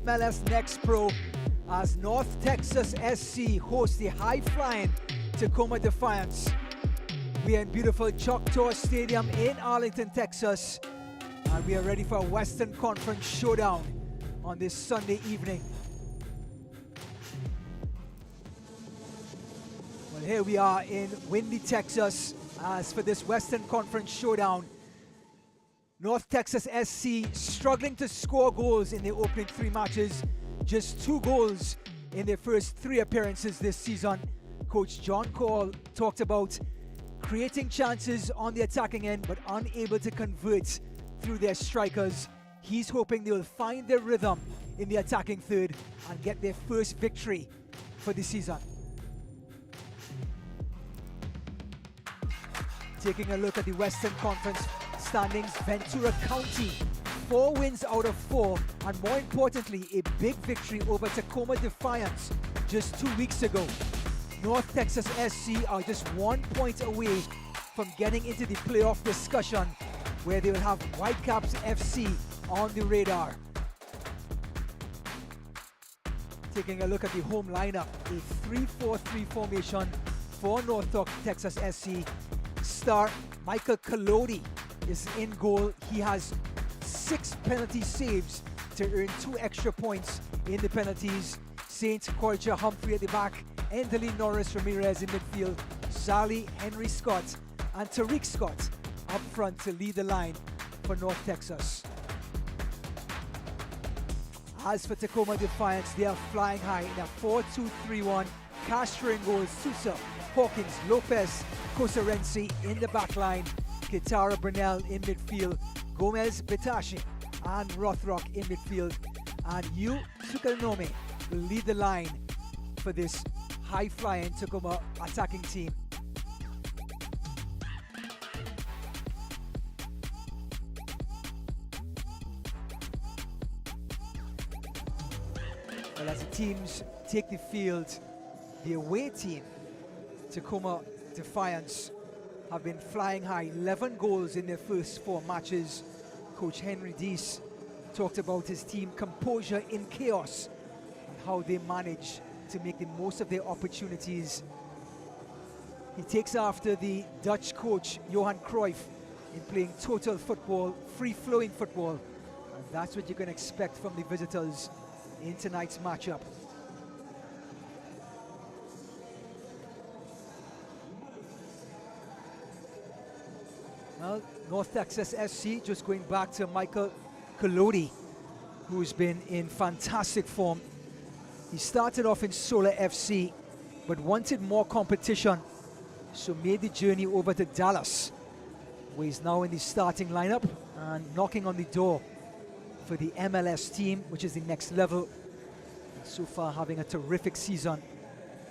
MLS Next Pro as North Texas SC hosts the high-flying Tacoma Defiance. We are in beautiful Choctaw Stadium in Arlington, Texas, and we are ready for a Western Conference showdown on this Sunday evening. Well, here we are in windy Texas as for this Western Conference showdown. North Texas SC struggling to score goals in their opening 3 matches, just 2 goals in their first 3 appearances this season. Coach John Call talked about creating chances on the attacking end but unable to convert through their strikers. He's hoping they will find their rhythm in the attacking third and get their first victory for the season. Taking a look at the Western Conference standings, Ventura County 4 wins out of 4, and more importantly, a big victory over Tacoma Defiance just 2 weeks ago. North Texas SC are just 1 point away from getting into the playoff discussion, where they will have Whitecaps FC on the radar. Taking a look at the home lineup, a 3-4-3 formation for North Texas SC. Star Michael Collodi is in goal. He has 6 penalty saves to earn 2 extra points in the penalties. Saint Corja Humphrey at the back, Endely Norris Ramirez in midfield, Zali Henry Scott and Tariq Scott up front to lead the line for North Texas. As for Tacoma Defiance, they are flying high in a 4-2-3-1. Castro in goals, Sousa, Hawkins, Lopez, Cosarensi in the back line, Kitara Brunel in midfield, Gomez Betashi and Rothrock in midfield, and Yu Sukanome will lead the line for this high-flying Tacoma attacking team. teams take the field. The away team, Tacoma Defiance, have been flying high. 11 goals in their first 4 matches. Coach Henry Dees talked about his team composure in chaos and how they manage to make the most of their opportunities. He takes after the Dutch coach Johan Cruyff in playing total football, free-flowing football, and that's what you can expect from the visitors in tonight's matchup. Well, North Texas SC just going back to Michael Collodi, who's been in fantastic form. He started off in Solar FC, but wanted more competition, so made the journey over to Dallas, where he's now in the starting lineup and knocking on the door for the MLS team, which is the next level. And so far having a terrific season,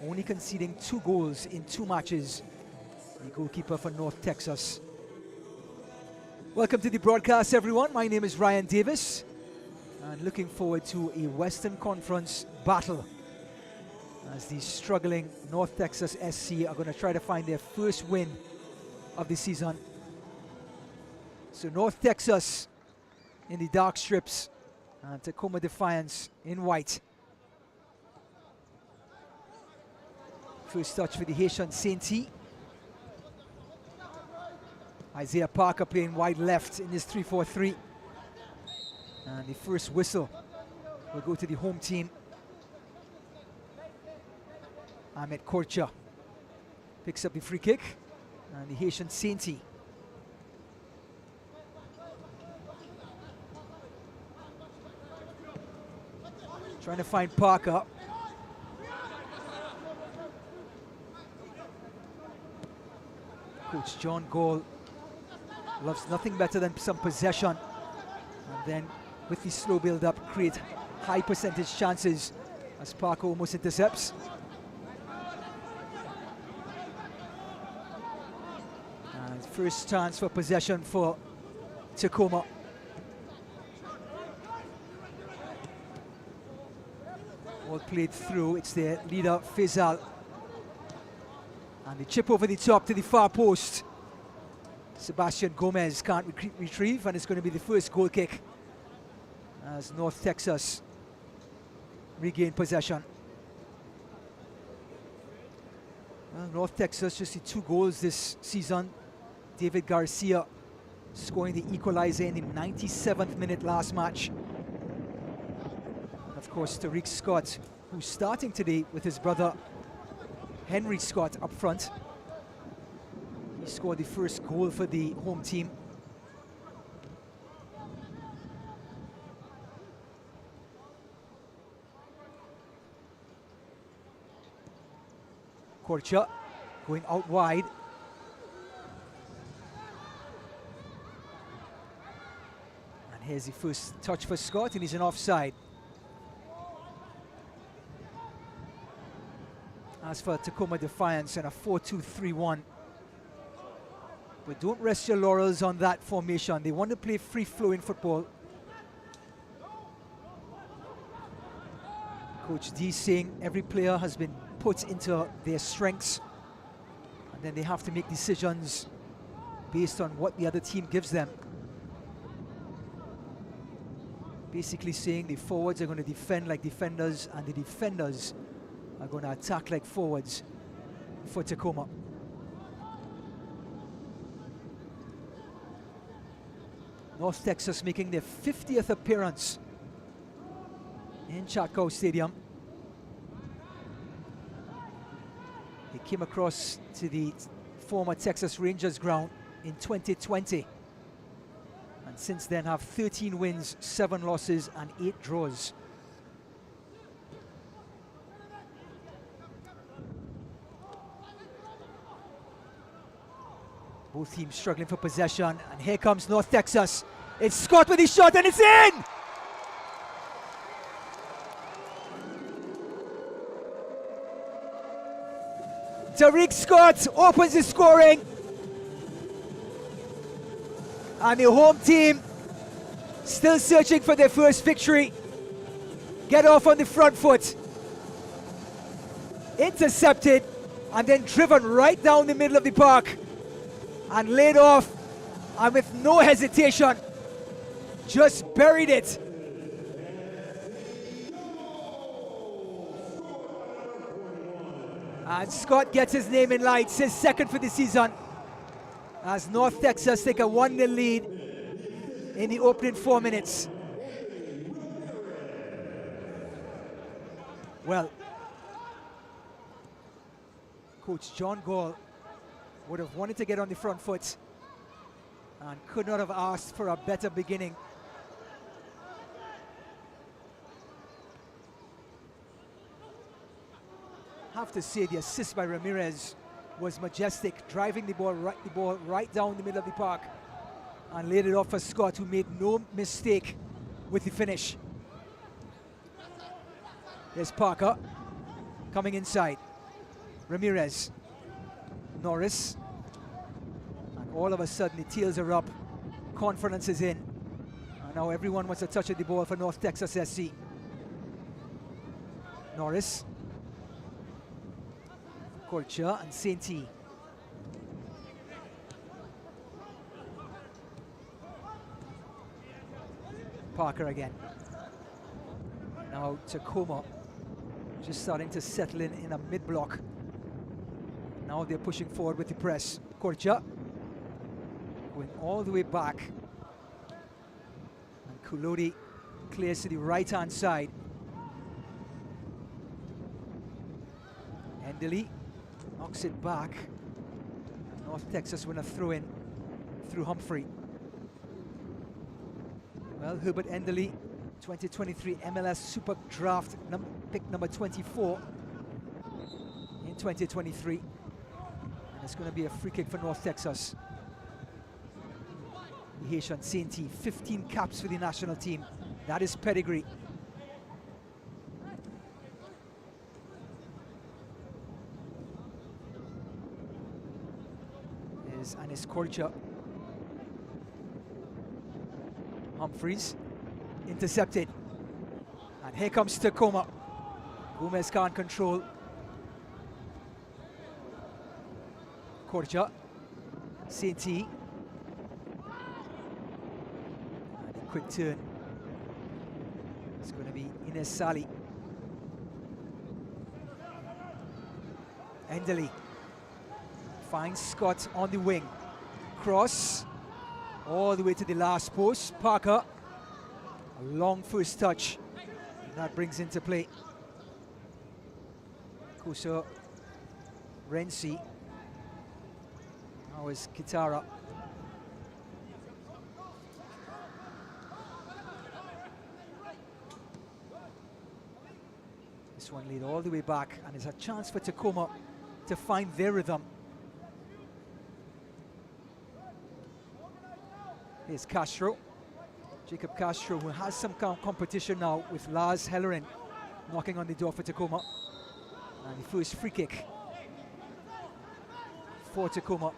only conceding 2 goals in 2 matches, the goalkeeper for North Texas. Welcome to the broadcast, everyone. My name is Ryan Davis, and looking forward to a Western Conference battle as the struggling North Texas SC are going to try to find their first win of the season. So North Texas in the dark strips and Tacoma Defiance in white. First touch for the Haitian Saints. Isaiah Parker playing wide left in this 3-4-3. And the first whistle will go to the home team. Ahmed Korcha picks up the free kick. And the Haitian Saints trying to find Parker. Coach John Gall loves nothing better than some possession, and then with the slow build-up create high percentage chances as Parker almost intercepts. And first chance for possession for Tacoma. All played through, it's their leader Faisal. And the chip over the top to the far post. Sebastian Gomez can't retrieve, and it's going to be the first goal kick as North Texas regain possession. Well, North Texas just the 2 goals this season. David Garcia scoring the equalizer in the 97th minute last match. And of course, Tariq Scott, who's starting today with his brother Henry Scott up front. He scored the first goal for the home team. Korcha going out wide. And here's the first touch for Scott, and he's an offside. As for Tacoma Defiance and a 4-2-3-1. But don't rest your laurels on that formation. They want to play free-flowing football. Coach D saying every player has been put into their strengths, and then they have to make decisions based on what the other team gives them. Basically saying the forwards are going to defend like defenders, and the defenders are going to attack like forwards for Tacoma. North Texas making their 50th appearance in Chatco Stadium. They came across to the former Texas Rangers ground in 2020. And since then have 13 wins, 7 losses, and 8 draws. Both teams struggling for possession, and here comes North Texas. It's Scott with his shot, and it's in! Tariq Scott opens the scoring. And the home team still searching for their first victory. Get off on the front foot intercepted, and then driven right down the middle of the park and laid off, and with no hesitation, just buried it. And Scott gets his name in lights, his second for the season, as North Texas take a 1-0 lead in the opening 4 minutes. Well, Coach John Gall would have wanted to get on the front foot and could not have asked for a better beginning. Have to say the assist by Ramirez was majestic, driving the ball right down the middle of the park and laid it off for Scott, who made no mistake with the finish. There's Parker coming inside. Ramirez, Norris, and all of a sudden the tails are up, confidence is in, and now everyone wants a touch of the ball for North Texas SC. Norris, Culture, and Sainty. Parker again. Now Tacoma just starting to settle in a mid-block. Now they're pushing forward with the press. Culture going all the way back. And Kulodi clears to the right-hand side. Endely knocks it back. North Texas win a throw-in through Humphrey. Well, Herbert Endely, 2023 MLS Super Draft pick number 24 in 2023. And it's going to be a free kick for North Texas. The Haitian Sainty, 15 caps for the national team. That is pedigree. And his Culture. Humphreys intercepted, and here comes Tacoma. Gomez can't control. Culture, Sainty, and a quick turn. It's going to be Ines Sali. Endely finds Scott on the wing. Cross all the way to the last post. Parker, a long first touch, and that brings into play Kuso Renzi. Now is Kitara. This one lead all the way back, and it's a chance for Tacoma to find their rhythm. Here's Castro, Jacob Castro, who has some competition now with Lars Hellerin knocking on the door for Tacoma. And the first free kick for Tacoma.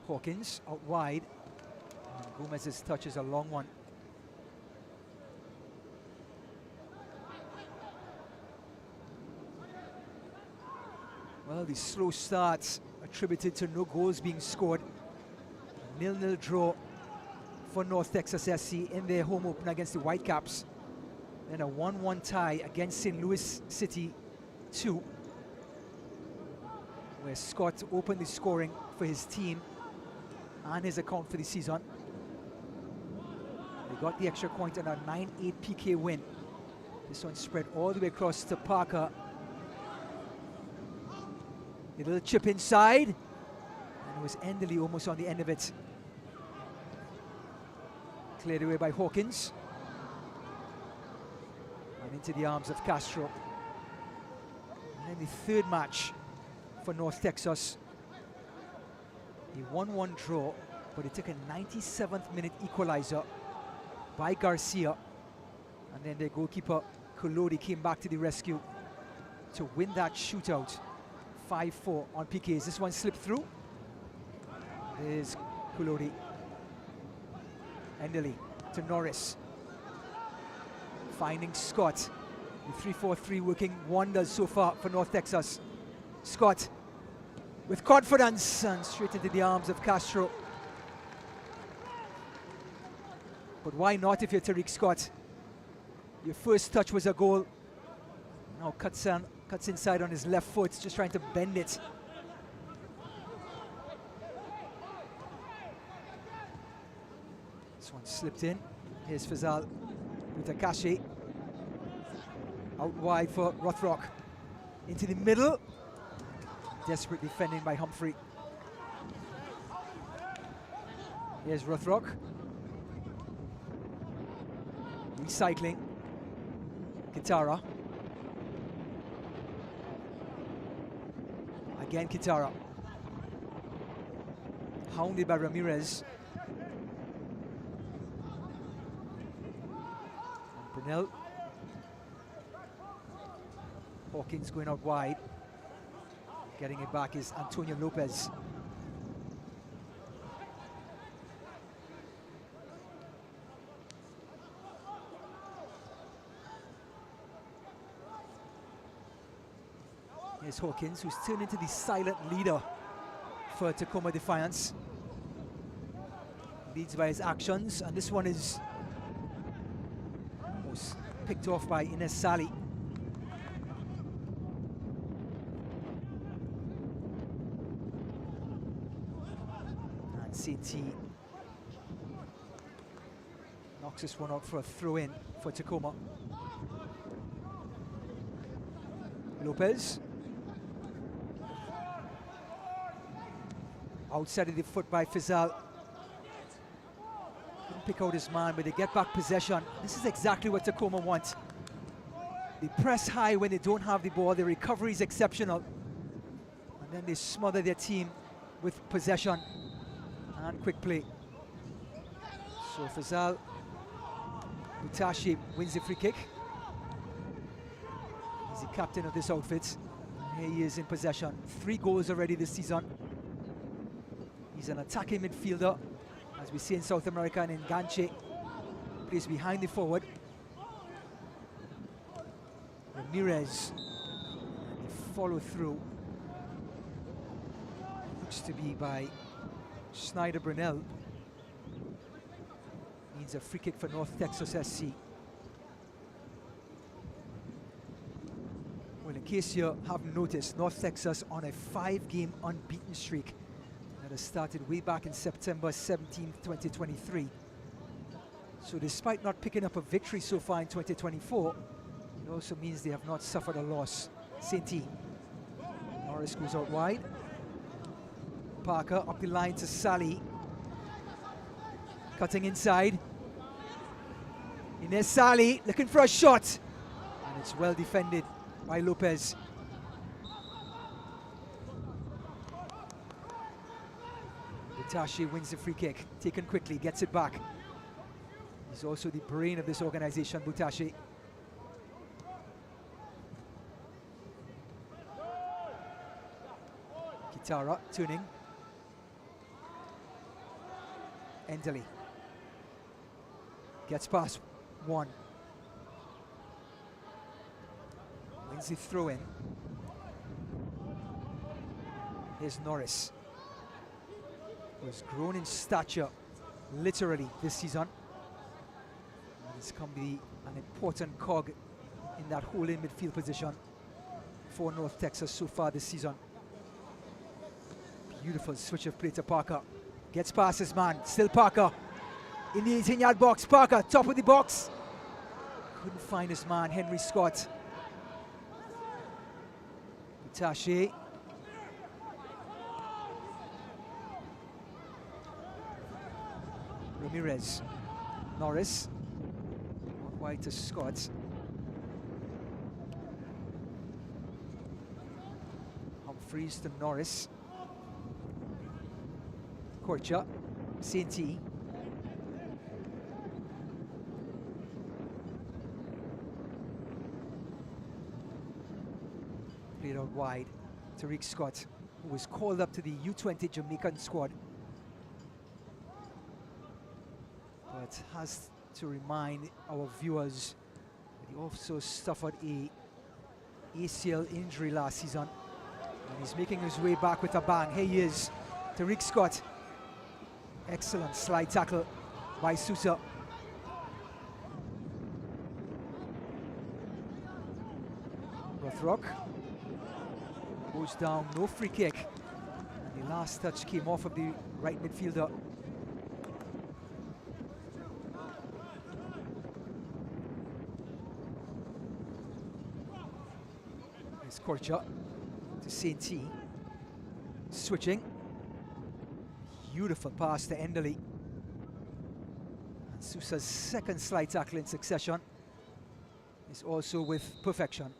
Hawkins out wide, and Gomez's touch is a long one. Well, the slow starts attributed to no goals being scored. 0-0 draw for North Texas SC in their home opener against the Whitecaps. Then a 1-1 tie against St. Louis City 2, where Scott opened the scoring for his team and his account for the season. They got the extra point on a 9-8 PK win. This one spread all the way across to Parker. A little chip inside, and it was Endely almost on the end of it. Cleared away by Hawkins. And into the arms of Castro. And then the third match for North Texas. A 1-1 draw, but it took a 97th minute equalizer by Garcia. And then their goalkeeper, Kulodi, came back to the rescue to win that shootout. 5-4 on PKs. This one slipped through. There's Kulori. Enderley to Norris. Finding Scott. The 3-4-3 working wonders so far for North Texas. Scott with confidence and straight into the arms of Castro. But why not if you're Tariq Scott? Your first touch was a goal. Now cuts inside on his left foot, just trying to bend it. This one slipped in. Here's Fazal Butakashi. Out wide for Rothrock. Into the middle. Desperate defending by Humphrey. Here's Rothrock. Recycling. Kitara. Again Kitara. Hounded by Ramirez. Brunel. Hawkins going out wide. Getting it back is Antonio Lopez. Here's Hawkins, who's turned into the silent leader for Tacoma Defiance. Leads by his actions, and this one is almost picked off by Ines Sali. And CT knocks this one out for a throw-in for Tacoma. Lopez. Outside of the foot by Fazal. Couldn't pick out his man, but they get back possession. This is exactly what Tacoma wants. They press high when they don't have the ball. The recovery is exceptional. And then they smother their team with possession and quick play. So Fazal Butashi wins the free kick. He's the captain of this outfit. Here he is in possession. 3 goals already this season. He's an attacking midfielder, as we see in South America and in Ganche. Plays behind the forward. Ramirez, and the follow through looks to be by Schneider Brunel. Means a free kick for North Texas SC. Well, in case you haven't noticed, North Texas on a 5-game unbeaten streak that has started way back in September 17th, 2023. So despite not picking up a victory so far in 2024, it also means they have not suffered a loss. Saint-E. Norris goes out wide. Parker up the line to Sally. Cutting inside. Ines Sally looking for a shot. And it's well defended by Lopez. Butashi wins the free kick. Taken quickly, gets it back. He's also the brain of this organization, Butashi. Kitara tuning. Enderley gets past one. Wins the throw in. Here's Norris, who has grown in stature literally this season. And it's come to be an important cog in that holding midfield position for North Texas so far this season. Beautiful switch of play to Parker. Gets past his man, still Parker. In the 18-yard box, Parker, top of the box. Couldn't find his man, Henry Scott. Butashi. Ramirez. Norris. Wide to Scott. Humphreys to Norris. Korcha, Saint-E. Played out wide. Tariq Scott, who was called up to the U20 Jamaican squad but has to remind our viewers that he also suffered a ACL injury last season, and he's making his way back with a bang. Here he is, Tariq Scott. Excellent slide tackle by Sousa. Rothrock goes down, no free kick, and the last touch came off of the right midfielder. It's Korcha to Saint-T, switching. Beautiful pass to Enderley. And Sousa's second slide tackle in succession is also with perfection.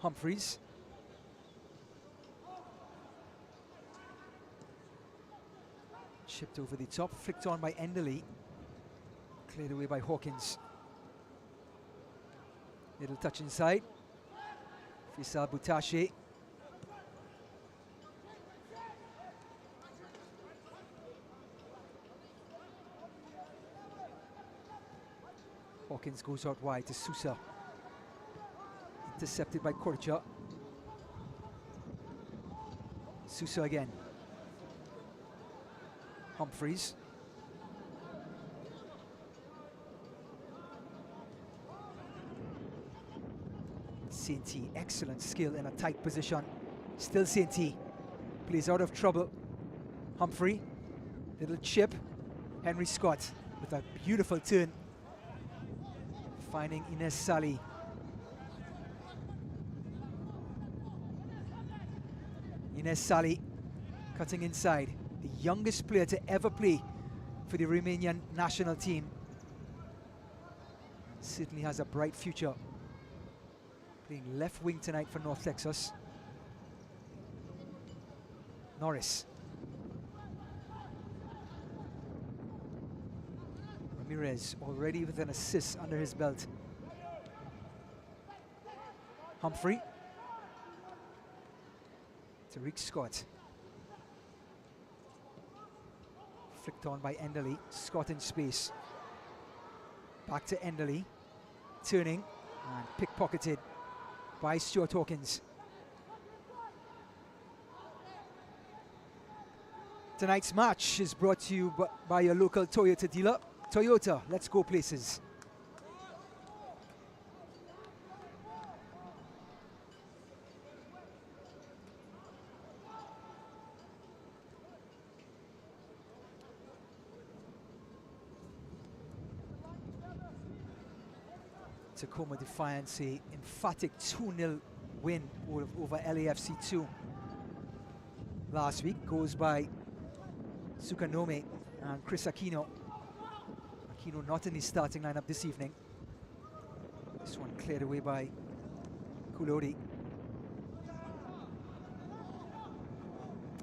Humphreys. Chipped over the top, flicked on by Enderley. Cleared away by Hawkins. Little touch inside. Faisal Boutache. Hawkins goes out wide to Sousa. Intercepted by Korcha. Sousa again. Humphreys. Saint-T, excellent skill in a tight position. Still Saint-T. Plays out of trouble. Humphrey. Little chip. Henry Scott with a beautiful turn. Finding Ines Sali. Ines Sali cutting inside. The youngest player to ever play for the Romanian national team. Certainly has a bright future. Playing left wing tonight for North Texas. Norris. Ramirez already with an assist under his belt. Humphrey. Tariq Scott. Flicked on by Enderley. Scott in space. Back to Enderley. Turning and pickpocketed by Stuart Hawkins. Tonight's match is brought to you by your local Toyota dealer. Toyota, let's go places. Tacoma Defiance, a emphatic 2-0 win over LAFC 2 last week. Goes by Sukanome and Chris Aquino. Aquino not in his starting lineup this evening. This one cleared away by Kulodi.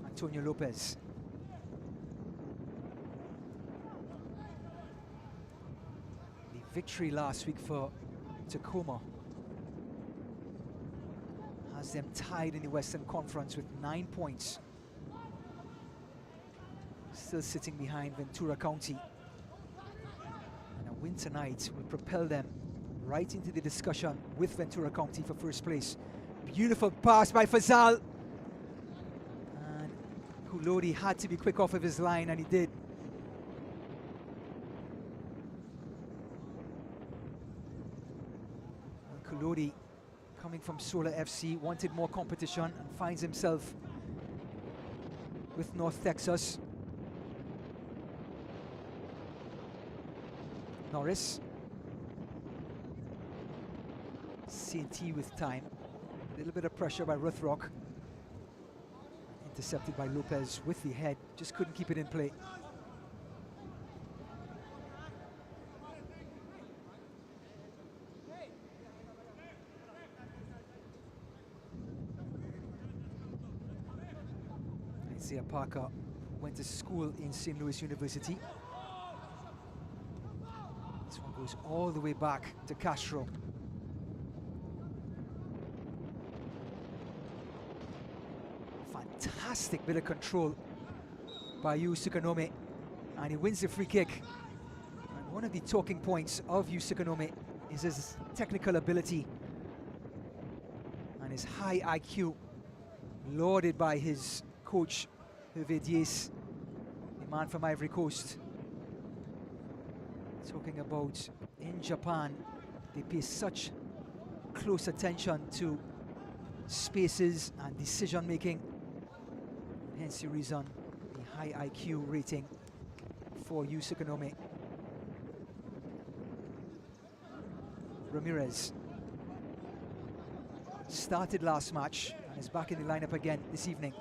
Antonio Lopez. The victory last week for Tacoma has them tied in the Western Conference with 9 points. Still sitting behind Ventura County. And a win tonight will propel them right into the discussion with Ventura County for first place. Beautiful pass by Fazal. And Kulodi had to be quick off of his line, and he did. Kulodi, coming from Solar FC, wanted more competition and finds himself with North Texas. Norris. Saint-T with time. A little bit of pressure by Rothrock. Intercepted by Lopez with the head. Just couldn't keep it in play. Isaiah Parker went to school in St. Louis University. This one goes all the way back to Castro. fantastic bit of control by Yu Sukanome, and he wins the free kick. And one of the talking points of Yu Sukanome is his technical ability and his high IQ, lauded by his coach, Hervé Diaz, the man from Ivory Coast. Talking about in Japan, they pay such close attention to spaces and decision making, hence the reason the high IQ rating for Yu Sukanome. Ramirez started last match and is back in the lineup again this evening.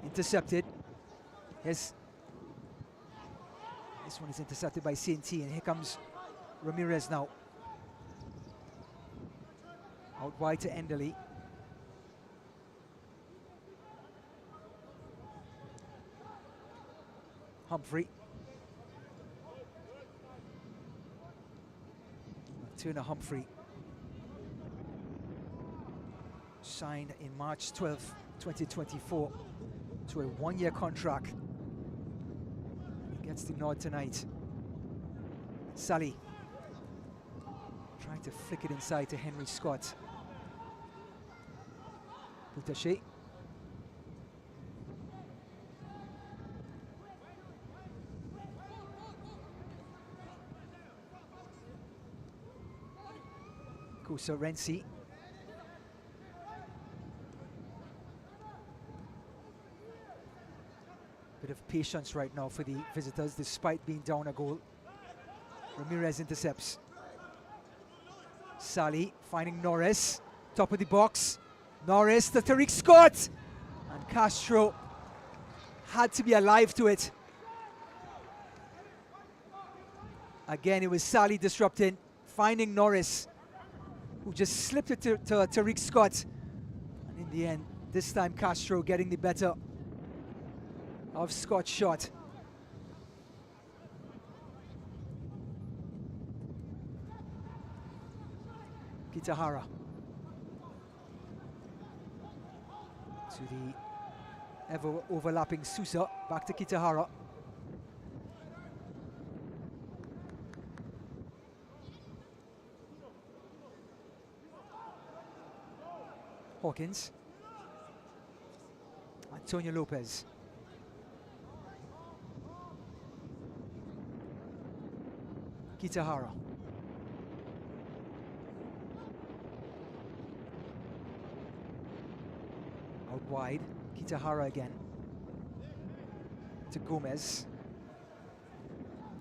Intercepted. Yes, this one is intercepted by Saint-T, and here comes Ramirez now. Out wide to Enderley. Humphrey. Turner Humphrey. Signed in March 12, 2024 to a one-year contract. He gets the nod tonight. Sally trying to flick it inside to Henry Scott. Butache. Kusa Renzi. Bit of patience right now for the visitors, despite being down a goal. Ramirez intercepts. Sally finding Norris, top of the box. Norris to Tariq Scott, and Castro had to be alive to it. Again, it was Sally disrupting, finding Norris, who just slipped it to Tariq Scott. And in the end, this time Castro getting the better of Scott's shot. Kitahara to the ever overlapping Sousa, back to Kitahara. Hawkins. Antonio Lopez. Kitahara. Out wide, Kitahara again. To Gomez.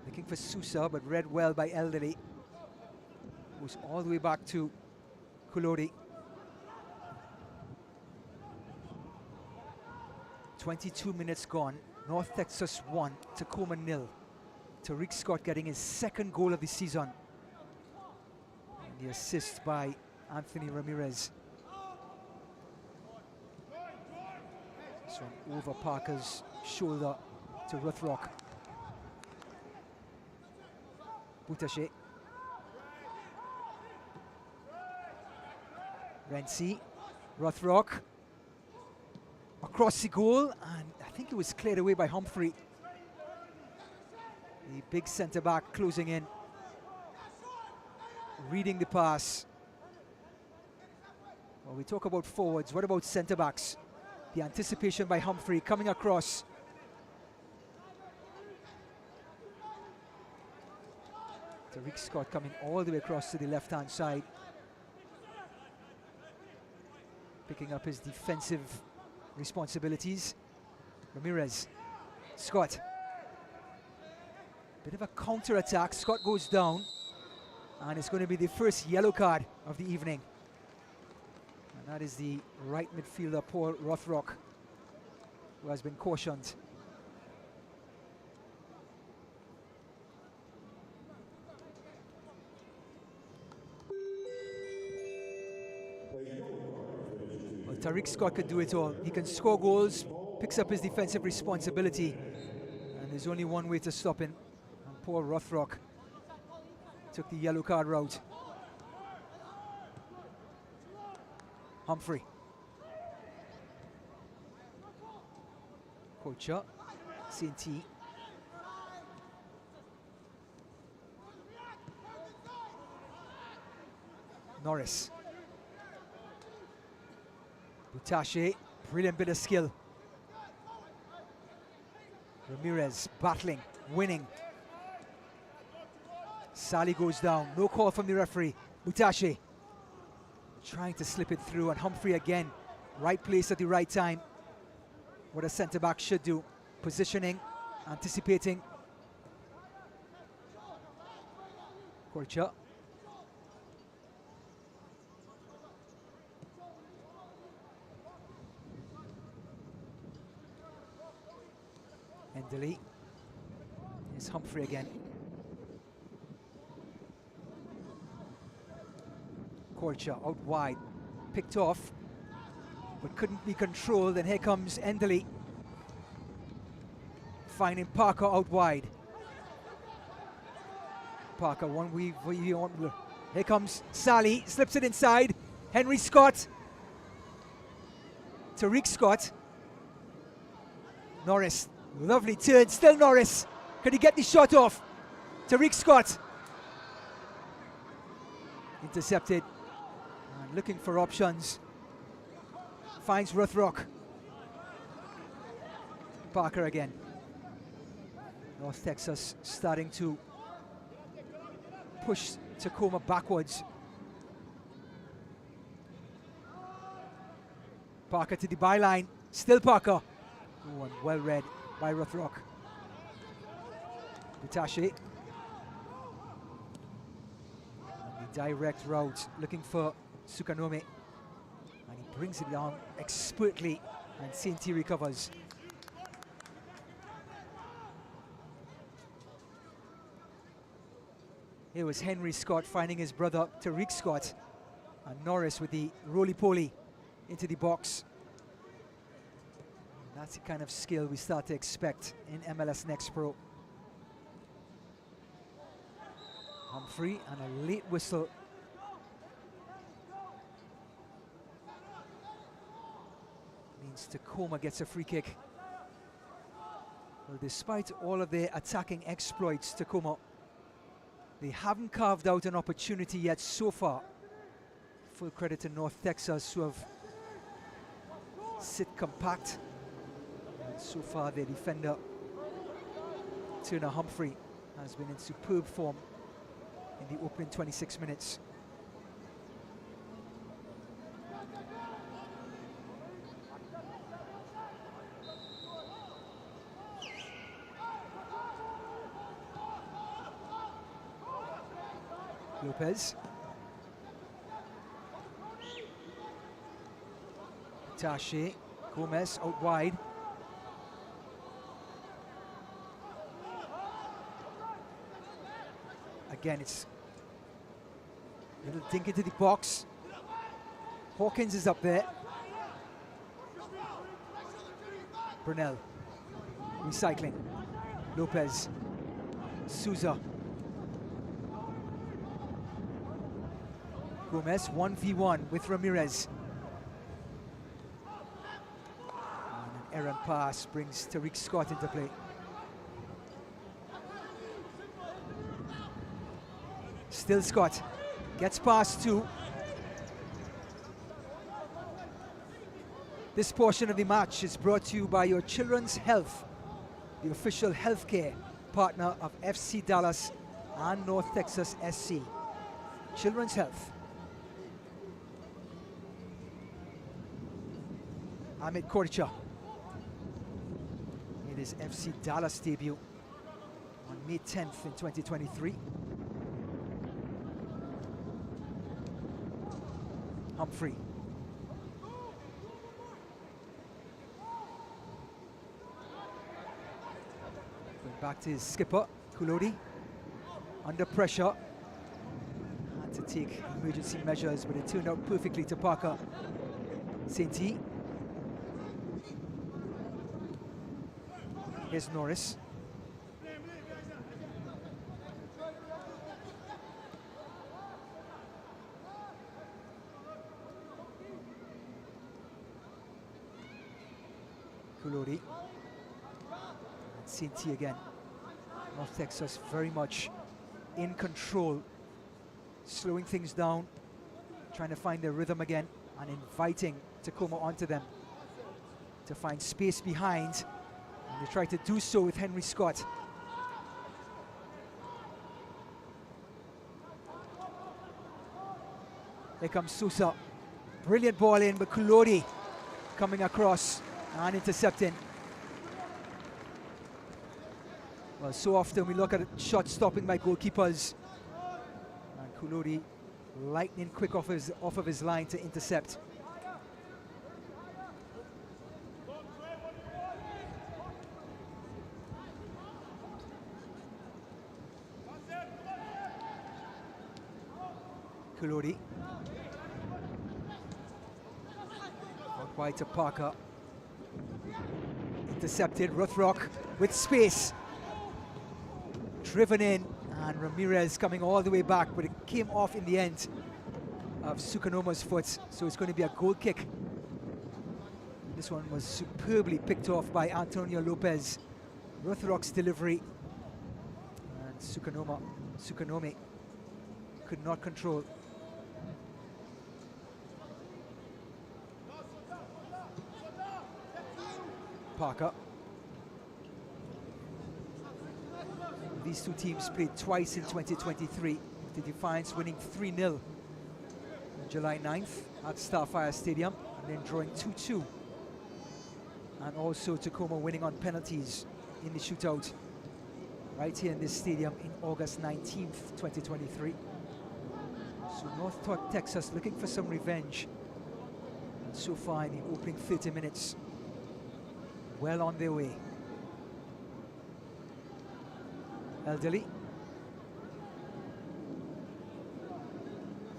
Looking for Sousa, but read well by Elderly. Goes all the way back to Kulodi. 22 minutes gone. North Texas 1, Tacoma 0. Tariq Scott getting his second goal of the season. And the assist by Anthony Ramirez. This one over Parker's shoulder to Ruthrock. Butache. Renzi. Ruthrock. Across the goal, and I think it was cleared away by Humphrey. The big centre-back closing in. Reading the pass. Well, we talk about forwards, what about centre-backs? The anticipation by Humphrey coming across. Tariq Scott coming all the way across to the left-hand side. Picking up his defensive responsibilities. Ramirez. Scott. Bit of a counter-attack. Scott goes down. And it's going to be the first yellow card of the evening. And that is the right midfielder, Paul Rothrock, who has been cautioned. Well, Tariq Scott could do it all. He can score goals, picks up his defensive responsibility, and there's only one way to stop him. And Paul Rothrock took the yellow card route. Humphrey. Culture, CNT. Norris. Butache, brilliant bit of skill. Ramirez battling, winning. Sally goes down, no call from the referee. Butache trying to slip it through, and Humphrey again, right place at the right time. What a centre-back should do. Positioning, anticipating. Culture. Endeli. Here's Humphrey again. Culture out wide, picked off, but couldn't be controlled, and here comes Endeli. Finding Parker out wide. Parker, here comes Sally, slips it inside. Henry Scott. Tariq Scott. Norris, lovely turn, still Norris. Could he get the shot off? Tariq Scott. Intercepted. And looking for options. Finds Ruthrock. Parker again. North Texas starting to push Tacoma backwards. Parker to the byline. Still Parker. Oh, and well read by Ruthrock. Butache. The direct route, looking for Sukanome. And he brings it down expertly, and CNT recovers. Here was Henry Scott finding his brother Tariq Scott, and Norris with the roly-poly into the box. And that's the kind of skill we start to expect in MLS Next Pro. Humphrey and a late whistle. Means Tacoma gets a free kick. Well, despite all of their attacking exploits, Tacoma, they haven't carved out an opportunity yet so far. Full credit to North Texas, who have sit compact. And so far their defender, Turner Humphrey, has been in superb form in the opening 26 minutes. Lopez. Tashi, Gomez out wide. Again, it's a little dink into the box. Hawkins is up there. Brunel, recycling. Lopez, Souza. Gomez 1v1 with Ramirez. And an errant pass brings Tariq Scott into play. Still Scott, gets past two. This portion of the match is brought to you by your Children's Health, the official healthcare partner of FC Dallas and North Texas SC. Children's Health. Ahmed Korcha. It is FC Dallas debut on May 10th in 2023. Humphrey. Going back to his skipper, Kulodi. Under pressure. Had to take emergency measures, but it turned out perfectly to Parker. Sainty. Here's Norris. Kulodi. St. T again. North Texas very much in control, slowing things down, trying to find their rhythm again, and inviting Tacoma onto them to find space behind. And they try to do so with Henry Scott. Here comes Sousa. Brilliant ball in, but Kulodi coming across and intercepting. Well, so often we look at shots stopping by goalkeepers, and Kulodi lightning quick off of his line to intercept. Kulodi out wide to Parker. Intercepted. Ruthrock with space. Driven in, and Ramirez coming all the way back, but it came off in the end of Sukanoma's foot, so it's going to be a goal kick. This one was superbly picked off by Antonio Lopez. Ruthrock's delivery, and Sukanome could not control. Parker. These two teams played twice in 2023, with the Defiance winning 3-0 on July 9th at Starfire Stadium, and then drawing 2-2. And also Tacoma winning on penalties in the shootout right here in this stadium in August 19th, 2023. So North Texas looking for some revenge. And so far in the opening 30 minutes, well on their way. Elderly.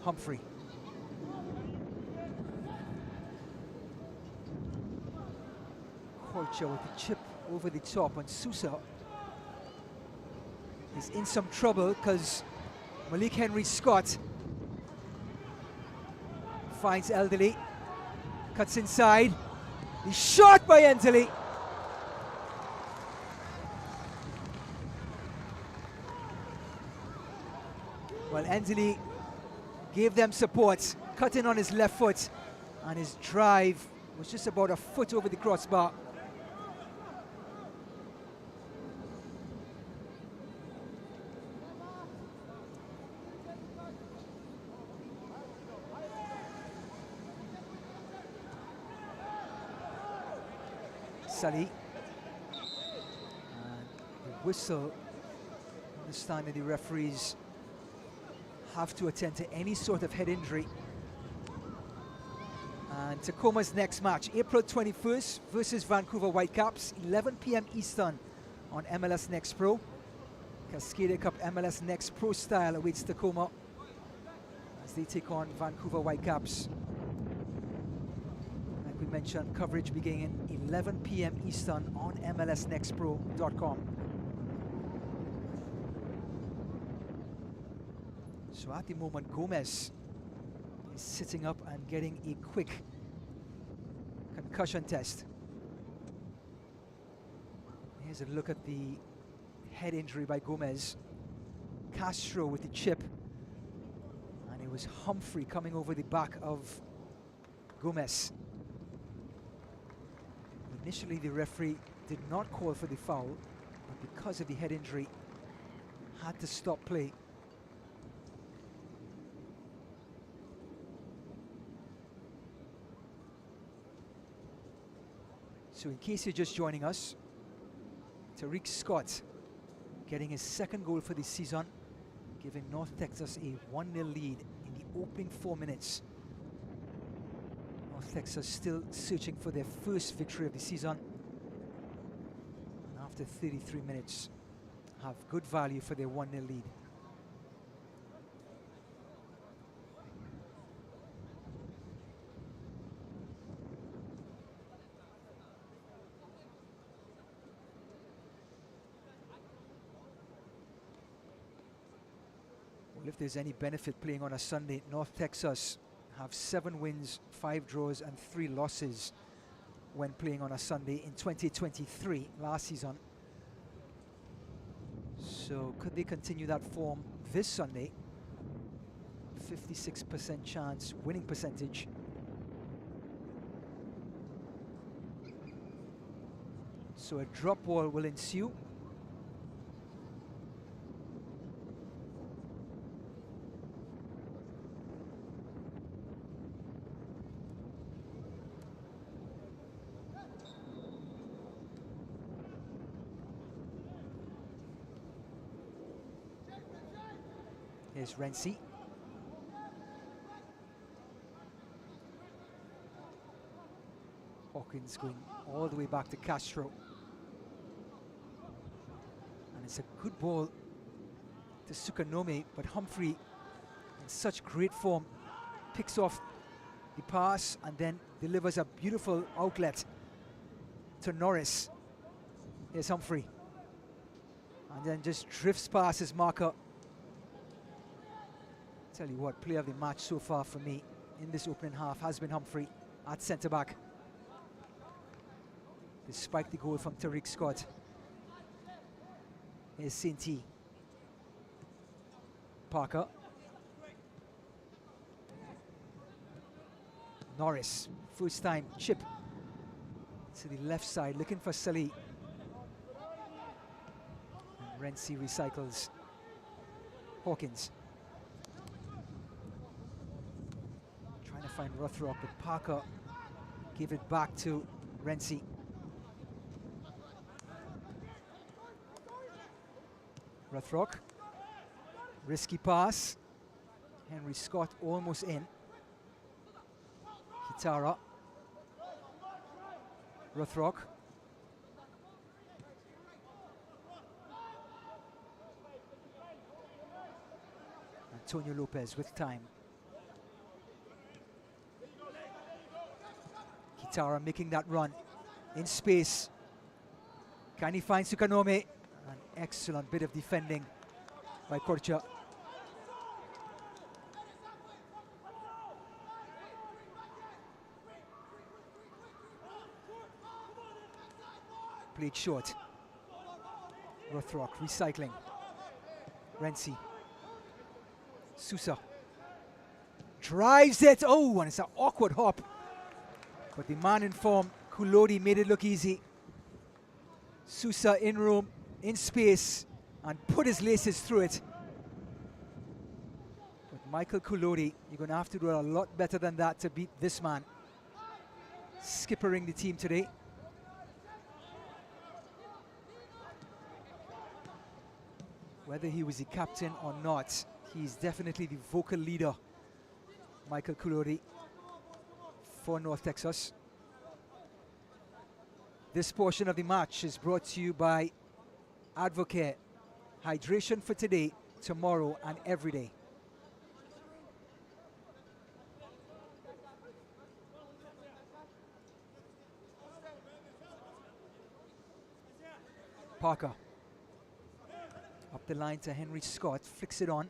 Humphrey. Colcher with the chip over the top, and Sousa is in some trouble because Malik Henry Scott finds Elderly, cuts inside. He's shot by Elderly. Well, Endley gave them support, cut in on his left foot, and his drive was just about a foot over the crossbar. Sully. And the whistle, understanding the referees have to attend to any sort of head injury. And Tacoma's next match, April 21st versus Vancouver Whitecaps, 11 p.m. Eastern on MLS Next Pro. Cascadia Cup MLS Next Pro style awaits Tacoma as they take on Vancouver Whitecaps. Like we mentioned, coverage beginning 11 p.m. Eastern on MLSNextPro.com. So at the moment, Gomez is sitting up and getting a quick concussion test. Here's a look at the head injury by Gomez. Castro with the chip, and it was Humphrey coming over the back of Gomez. Initially, the referee did not call for the foul, but because of the head injury, had to stop play. So in case you're just joining us, Tariq Scott getting his second goal for the season, giving North Texas a 1-0 lead in the opening 4 minutes. North Texas still searching for their first victory of the season, and after 33 minutes have good value for their 1-0 lead. Well, if there's any benefit playing on a Sunday, North Texas have 7 wins, 5 draws and 3 losses when playing on a Sunday in 2023 last season. So could they continue that form this Sunday? 56% chance winning percentage. So a drop ball will ensue. Here's Renzi. Hawkins going all the way back to Castro. And it's a good ball to Sukanome, but Humphrey in such great form picks off the pass and then delivers a beautiful outlet to Norris. Here's Humphrey. And then just drifts past his marker. Tell you what, player of the match so far for me in this opening half has been Humphrey at centre-back. Despite the goal from Tariq Scott. Here's Saint-T. Parker. Norris, first time chip to the left side, looking for Salih. And Renzi recycles. Hawkins. Trying to find Rothrock, but Parker gave it back to Renzi. Rothrock, risky pass. Henry Scott almost in. Kitara. Rothrock. Antonio Lopez with time. Kitara making that run in space. Can he find Sukanome? An excellent bit of defending by Korcha. Played short. Rothrock recycling. Renzi. Sousa. Drives it. Oh, and it's an awkward hop. But the man in form, Kulodi, made it look easy. Sousa in room, in space, and put his laces through it. But Michael Kulodi, you're going to have to do a lot better than that to beat this man. Skippering the team today. Whether he was the captain or not, he's definitely the vocal leader, Michael Kulodi, for North Texas. This portion of the match is brought to you by Advocare. Hydration for today, tomorrow, and every day. Parker. Up the line to Henry Scott, flicks it on.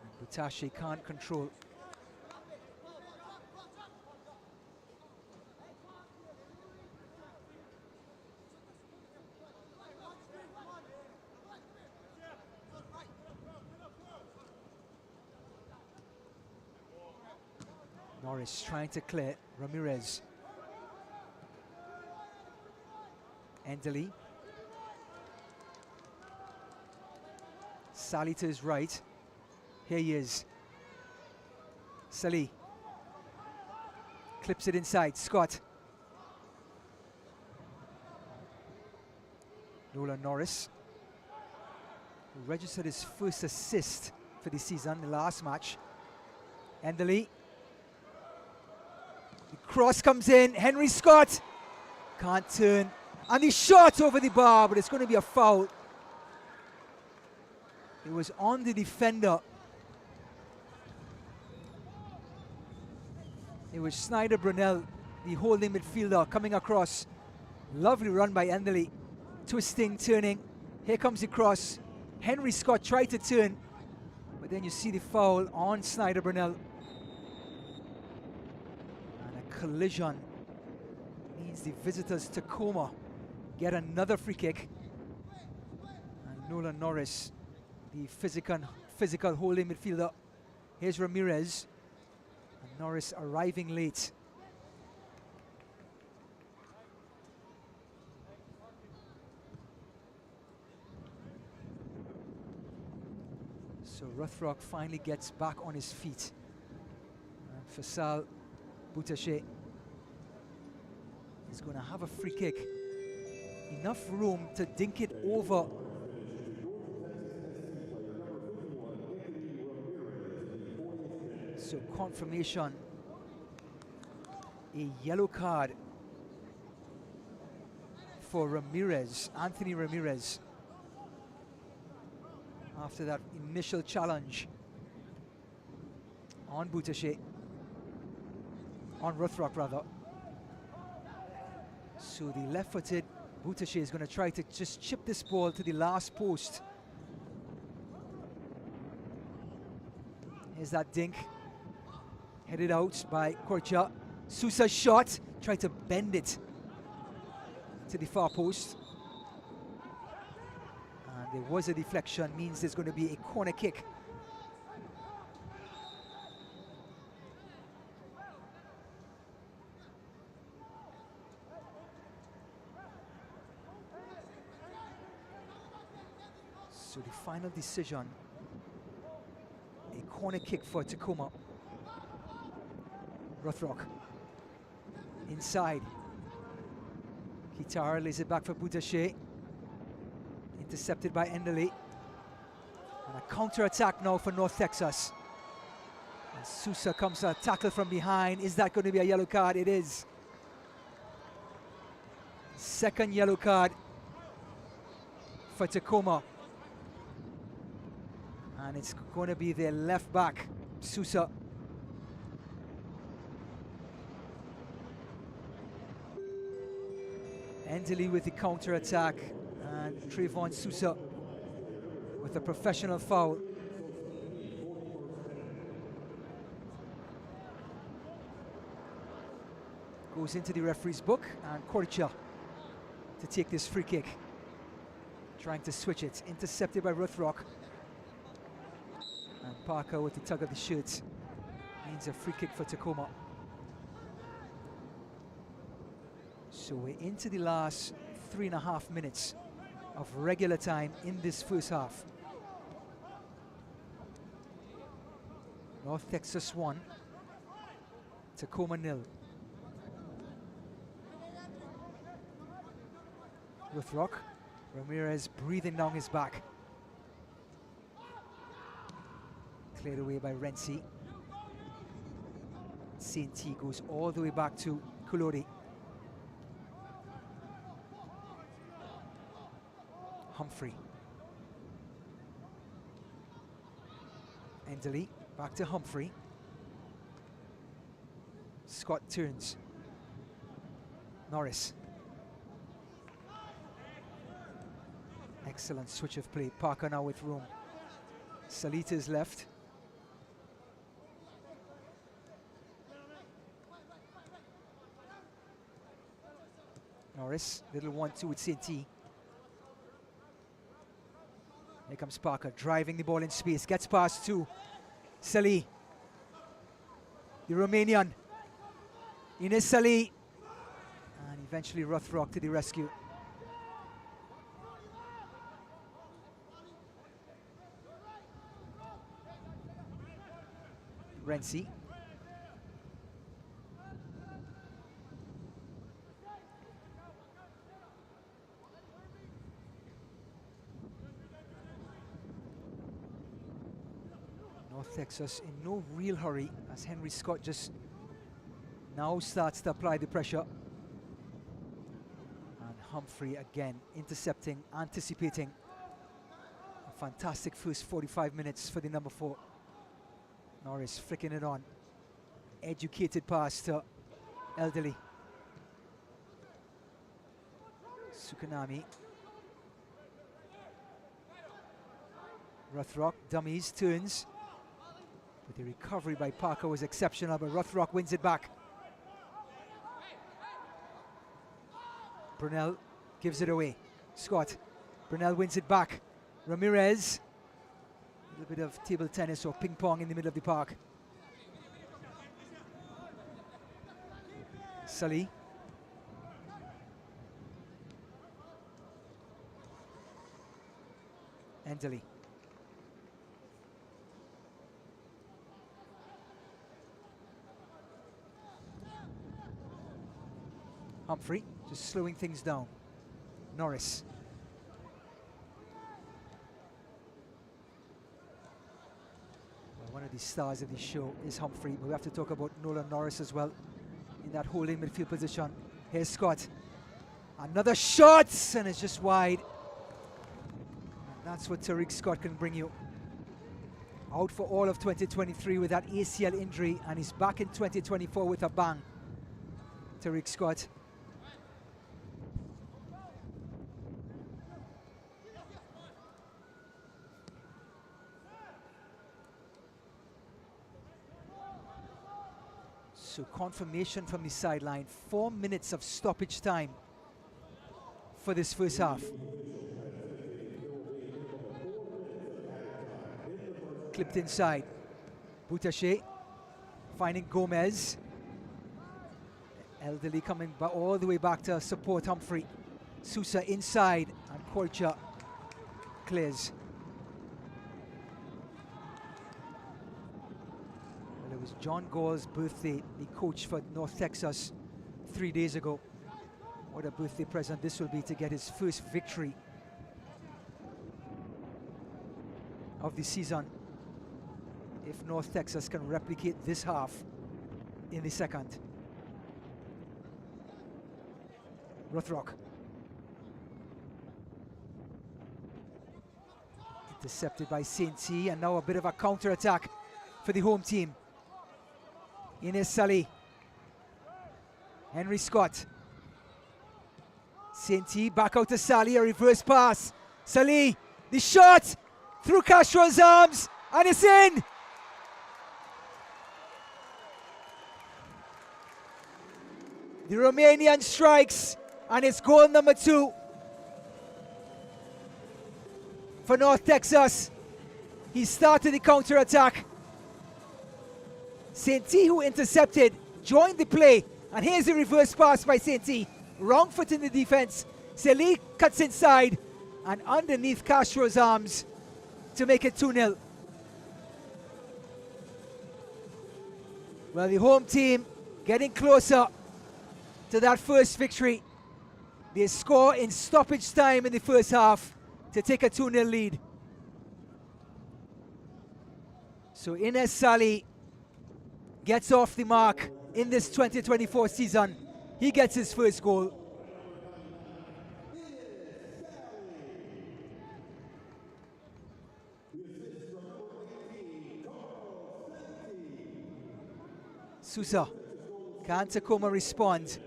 And Butashi can't control. Norris trying to clear. Ramirez. Endeli. Salih to his right. Here he is. Salih. Clips it inside. Scott. Nolan Norris, who registered his first assist for the season, the last match. Endeli. The cross comes in. Henry Scott can't turn. And the shot over the bar, but it's going to be a foul. It was on the defender. It was Snyder Brunel, the holding midfielder, coming across. Lovely run by Endeli. Twisting, turning. Here comes the cross. Henry Scott tried to turn, but then you see the foul on Snyder Brunel. And a collision means the visitors Tacoma get another free kick. Nolan Norris, the physical holding midfielder. Here's Ramirez, and Norris arriving late. So Rothrock finally gets back on his feet. And Faisal Boutaché is going to have a free kick. Enough room to dink it over. So confirmation, a yellow card for Ramirez, Anthony Ramirez, after that initial challenge on Boutaché, on Rothrock rather. So the left-footed Boutaché is going to try to just chip this ball to the last post. Here's that dink, headed out by Korcha. Sousa's shot, tried to bend it to the far post. And there was a deflection, means there's going to be a corner kick. So the final decision, a corner kick for Tacoma. Rothrock inside. Kitara lays it back for Boutaché. Intercepted by Enderley. And a counter-attack now for North Texas. And Sousa comes a tackle from behind. Is that going to be a yellow card? It is. Second yellow card for Tacoma. And it's going to be their left back, Sousa. Enderley with the counter-attack, and Trayvon Sousa with a professional foul. Goes into the referee's book, and Korcha to take this free kick. Trying to switch it, intercepted by Rothrock. And Parker with the tug of the shirt. Means a free kick for Tacoma. So we're into the last 3.5 minutes of regular time in this first half. North Texas 1, Tacoma 0. Rothrock, Ramirez breathing down his back. Cleared away by Renzi. St. goes all the way back to Kulori. Humphrey. Enderley, back to Humphrey. Scott turns. Norris. Excellent switch of play. Parker now with room. Salita's left. Norris, little 1-2 with St. Here comes Parker, driving the ball in space, gets past to Salih. The Romanian, Ines Salih. And eventually Rothrock to the rescue. Renzi. North Texas in no real hurry as Henry Scott just now starts to apply the pressure. And Humphrey again intercepting, anticipating. A fantastic first 45 minutes for the number 4. Norris flicking it on. Educated pass to Elderly. Sukanami. Rothrock dummies, turns. But the recovery by Parker was exceptional, but Rothrock wins it back. Brunel gives it away. Scott. Brunel wins it back. Ramirez. A little bit of table tennis or ping pong in the middle of the park. Sully. Endley. Humphrey just slowing things down. Norris. Well, one of the stars of the show is Humphrey, but we have to talk about Nolan Norris as well in that holding midfield position. Here's Scott. Another shot, and it's just wide. And that's what Tariq Scott can bring you. Out for all of 2023 with that ACL injury, and he's back in 2024 with a bang. Tariq Scott. So confirmation from the sideline, 4 minutes of stoppage time for this first half. Clipped inside. Boutache finding Gomez. Elderly coming all the way back to support Humphrey. Sousa inside, and Korcha clears. Well, it was John Gall's birthday, the coach for North Texas, 3 days ago. What a birthday present this will be to get his first victory of the season, if North Texas can replicate this half in the second. Rothrock. Intercepted by St. T, and now a bit of a counter-attack for the home team. Ines Sully. Henry Scott. St. T back out to Sally, a reverse pass. Sully, the shot through Castro's arms, and it's in! The Romanian strikes, and it's goal number 2 for North Texas. He started the counter-attack. St. T, who intercepted, joined the play, and here's the reverse pass by St. T. Wrong foot in the defense. Seli cuts inside, and underneath Castro's arms to make it 2-0. Well, the home team getting closer to that first victory. They score in stoppage time in the first half to take a 2-0 lead. So Ines Sally gets off the mark in this 2024 season. He gets his first goal. Sousa. Can Tacoma respond?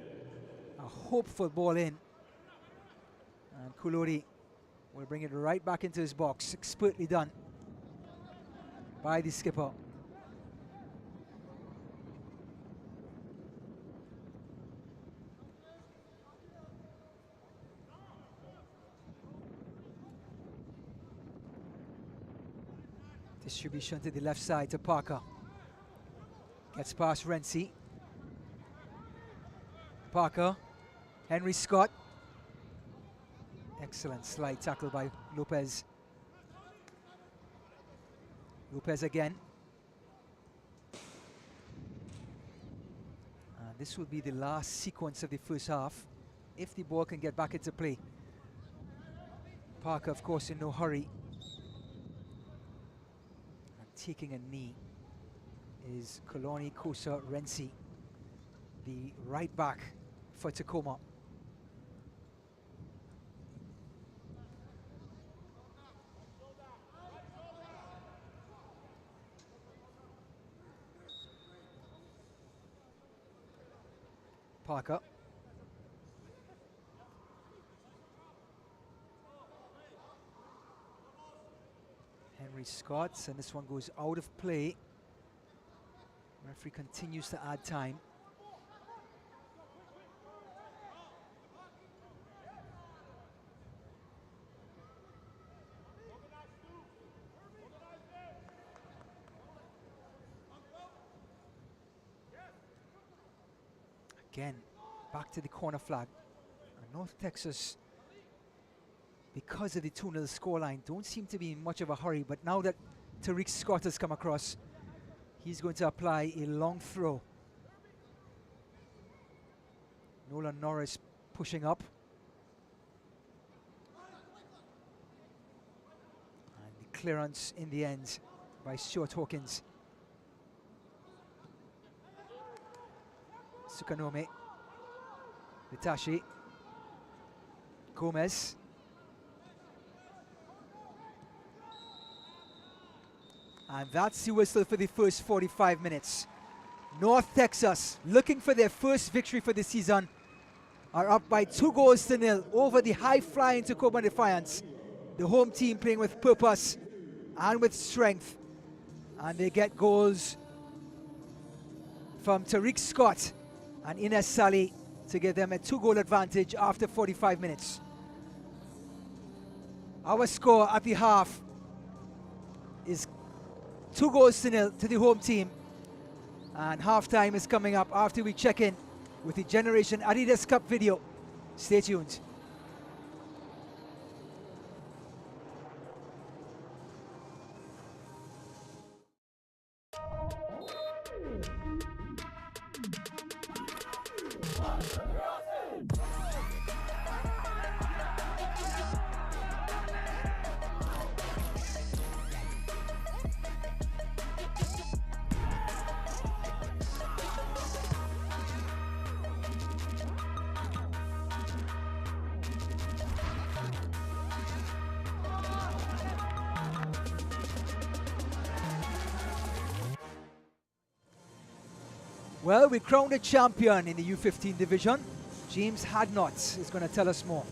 A hopeful ball in. And Kulori will bring it right back into his box. Expertly done by the skipper. Distribution to the left side to Parker. Gets past Renzi. Parker. Henry Scott. Excellent slide tackle by Lopez. Lopez again. And this will be the last sequence of the first half, if the ball can get back into play. Parker, of course, in no hurry. And taking a knee is Koloni Kosa Renzi, the right back for Tacoma. Parker. Henry Scott, and this one goes out of play. Referee continues to add time. Again, back to the corner flag. And North Texas, because of the 2-0 scoreline, don't seem to be in much of a hurry. But now that Tariq Scott has come across, he's going to apply a long throw. Nolan Norris pushing up. And the clearance in the end by Stuart Hawkins. Sukanome, Vitashi, Gomez. And that's the whistle for the first 45 minutes. North Texas, looking for their first victory for the season, are up by 2-0 over the high-flying Tacoma Defiance. The home team playing with purpose and with strength. And they get goals from Tariq Scott and Ines Sally to give them a 2-goal advantage after 45 minutes. Our score at the half is 2-0 to the home team. And halftime is coming up after we check in with the Generation Adidas Cup video. Stay tuned. Well, we crowned a champion in the U15 division. James Hadnot is going to tell us more.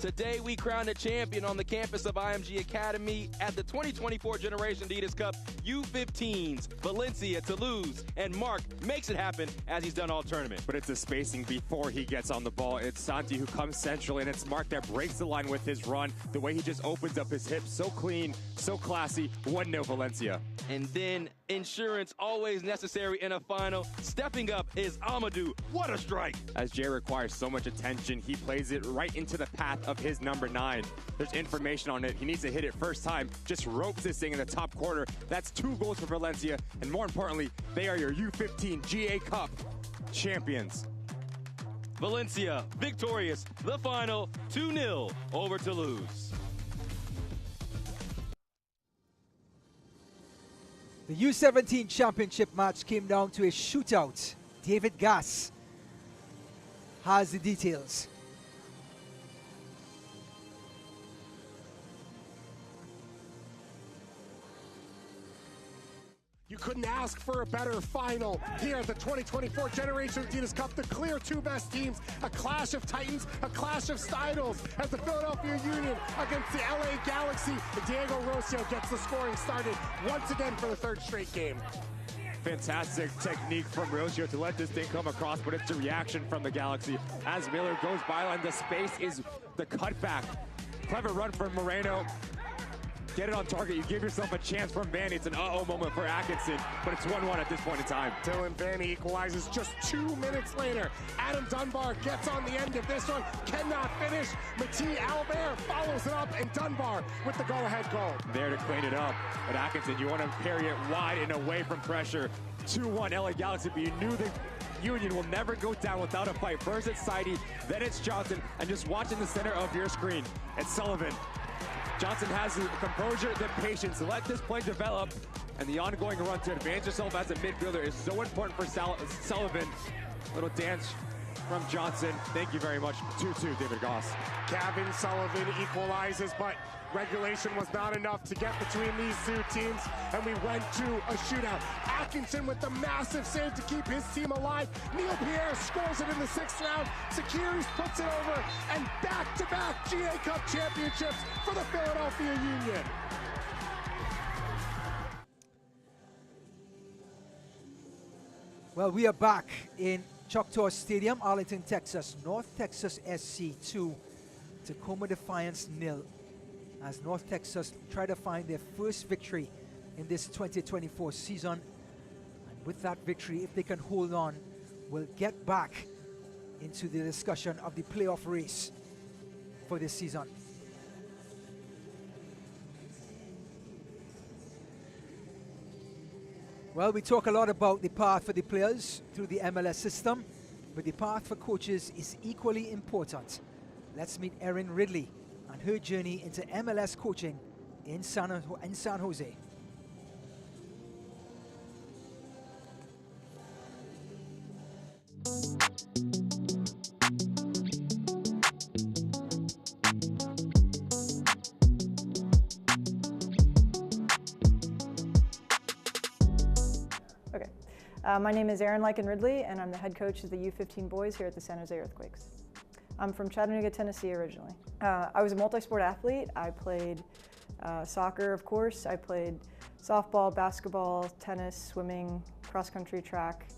Today, we crowned a champion on the campus of IMG Academy at the 2024 Generation Adidas Cup U15s. Valencia, Toulouse, and Mark makes it happen as he's done all tournament. But it's the spacing before he gets on the ball. It's Santi who comes centrally, and it's Mark that breaks the line with his run. The way he just opens up his hips, so clean, so classy. 1-0 Valencia. And then insurance, always necessary in a final. Stepping up is Amadou. What a strike! As Jay requires so much attention, he plays it right into the path of his number 9. There's information on it. He needs to hit it first time. Just ropes this thing in the top corner. That's 2 goals for Valencia. And more importantly, they are your U15 GA Cup champions. Valencia victorious. The final 2-0 over Toulouse. The U17 championship match came down to a shootout. David Gass has the details. You couldn't ask for a better final here at the 2024 Generation Adidas Cup. The clear 2 best teams, a clash of titans, a clash of styles as the Philadelphia Union against the LA Galaxy. Diego Rocio gets the scoring started once again for the 3rd straight game. Fantastic technique from Rocio to let this thing come across, but it's a reaction from the Galaxy. As Miller goes by, and the space is the cutback. Clever run from Moreno. Get it on target. You give yourself a chance from Vanny. It's an uh-oh moment for Atkinson, but it's 1-1 at this point in time. Dylan Vanny equalizes just 2 minutes later. Adam Dunbar gets on the end of this one, cannot finish. Mati Albert follows it up, and Dunbar with the go-ahead goal. There to clean it up. But Atkinson, you want to parry it wide and away from pressure. 2-1 LA Galaxy, but you knew the Union will never go down without a fight. First it's Saidi, then it's Johnson, and just watching the center of your screen, it's Sullivan. Johnson has the composure, the patience to let this play develop, and the ongoing run to advance yourself as a midfielder is so important for Sullivan. Little dance from Johnson. Thank you very much. 2-2, David Goss. Gavin Sullivan equalizes, but regulation was not enough to get between these 2 teams, and we went to a shootout. Atkinson with the massive save to keep his team alive. Neil Pierre scores it in the 6th round. Sakiris puts it over, and back-to-back GA Cup championships for the Philadelphia Union. Well, we are back in Choctaw Stadium, Arlington, Texas. North Texas SC 2, Tacoma Defiance 0. As North Texas try to find their first victory in this 2024 season. And with that victory, if they can hold on, we'll get back into the discussion of the playoff race for this season. Well, we talk a lot about the path for the players through the MLS system, but the path for coaches is equally important. Let's meet Erin Ridley and her journey into MLS coaching in San Jose. Okay. My name is Erin Ridley, and I'm the head coach of the U15 boys here at the San Jose Earthquakes. I'm from Chattanooga, Tennessee originally. I was a multi-sport athlete. I played soccer, of course. I played softball, basketball, tennis, swimming, cross-country, track.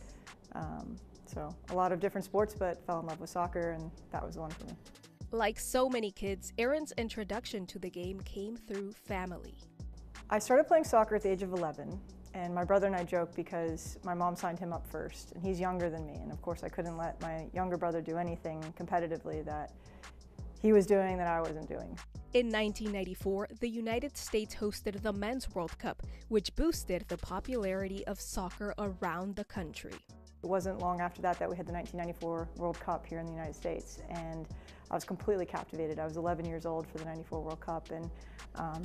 So a lot of different sports, but fell in love with soccer, and that was the one for me. Like so many kids, Erin's introduction to the game came through family. I started playing soccer at the age of 11. And my brother and I joke because my mom signed him up first, and he's younger than me. And of course, I couldn't let my younger brother do anything competitively that he was doing that I wasn't doing. In 1994, the United States hosted the Men's World Cup, which boosted the popularity of soccer around the country. It wasn't long after that we had the 1994 World Cup here in the United States, and I was completely captivated. I was 11 years old for the 94 World Cup, and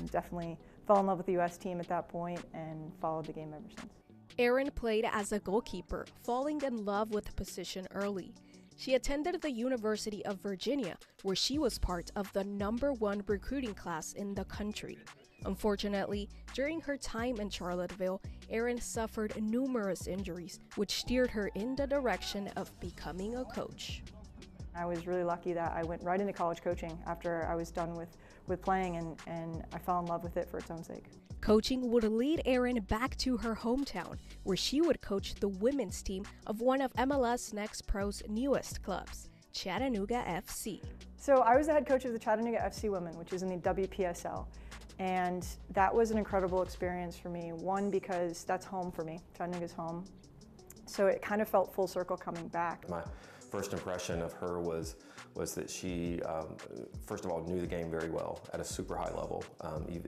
definitely fell in love with the U.S. team at that point and followed the game ever since. Erin played as a goalkeeper, falling in love with the position early. She attended the University of Virginia, where she was part of the #1 recruiting class in the country. Unfortunately, during her time in Charlottesville, Erin suffered numerous injuries, which steered her in the direction of becoming a coach. I was really lucky that I went right into college coaching after I was done with playing, and I fell in love with it for its own sake. Coaching would lead Erin back to her hometown, where she would coach the women's team of one of MLS Next Pro's newest clubs, Chattanooga FC. So I was the head coach of the Chattanooga FC women, which is in the WPSL. And that was an incredible experience for me. One, because that's home for me. Chattanooga's home. So it kind of felt full circle coming back. My first impression of her was that she, first of all, knew the game very well at a super high level.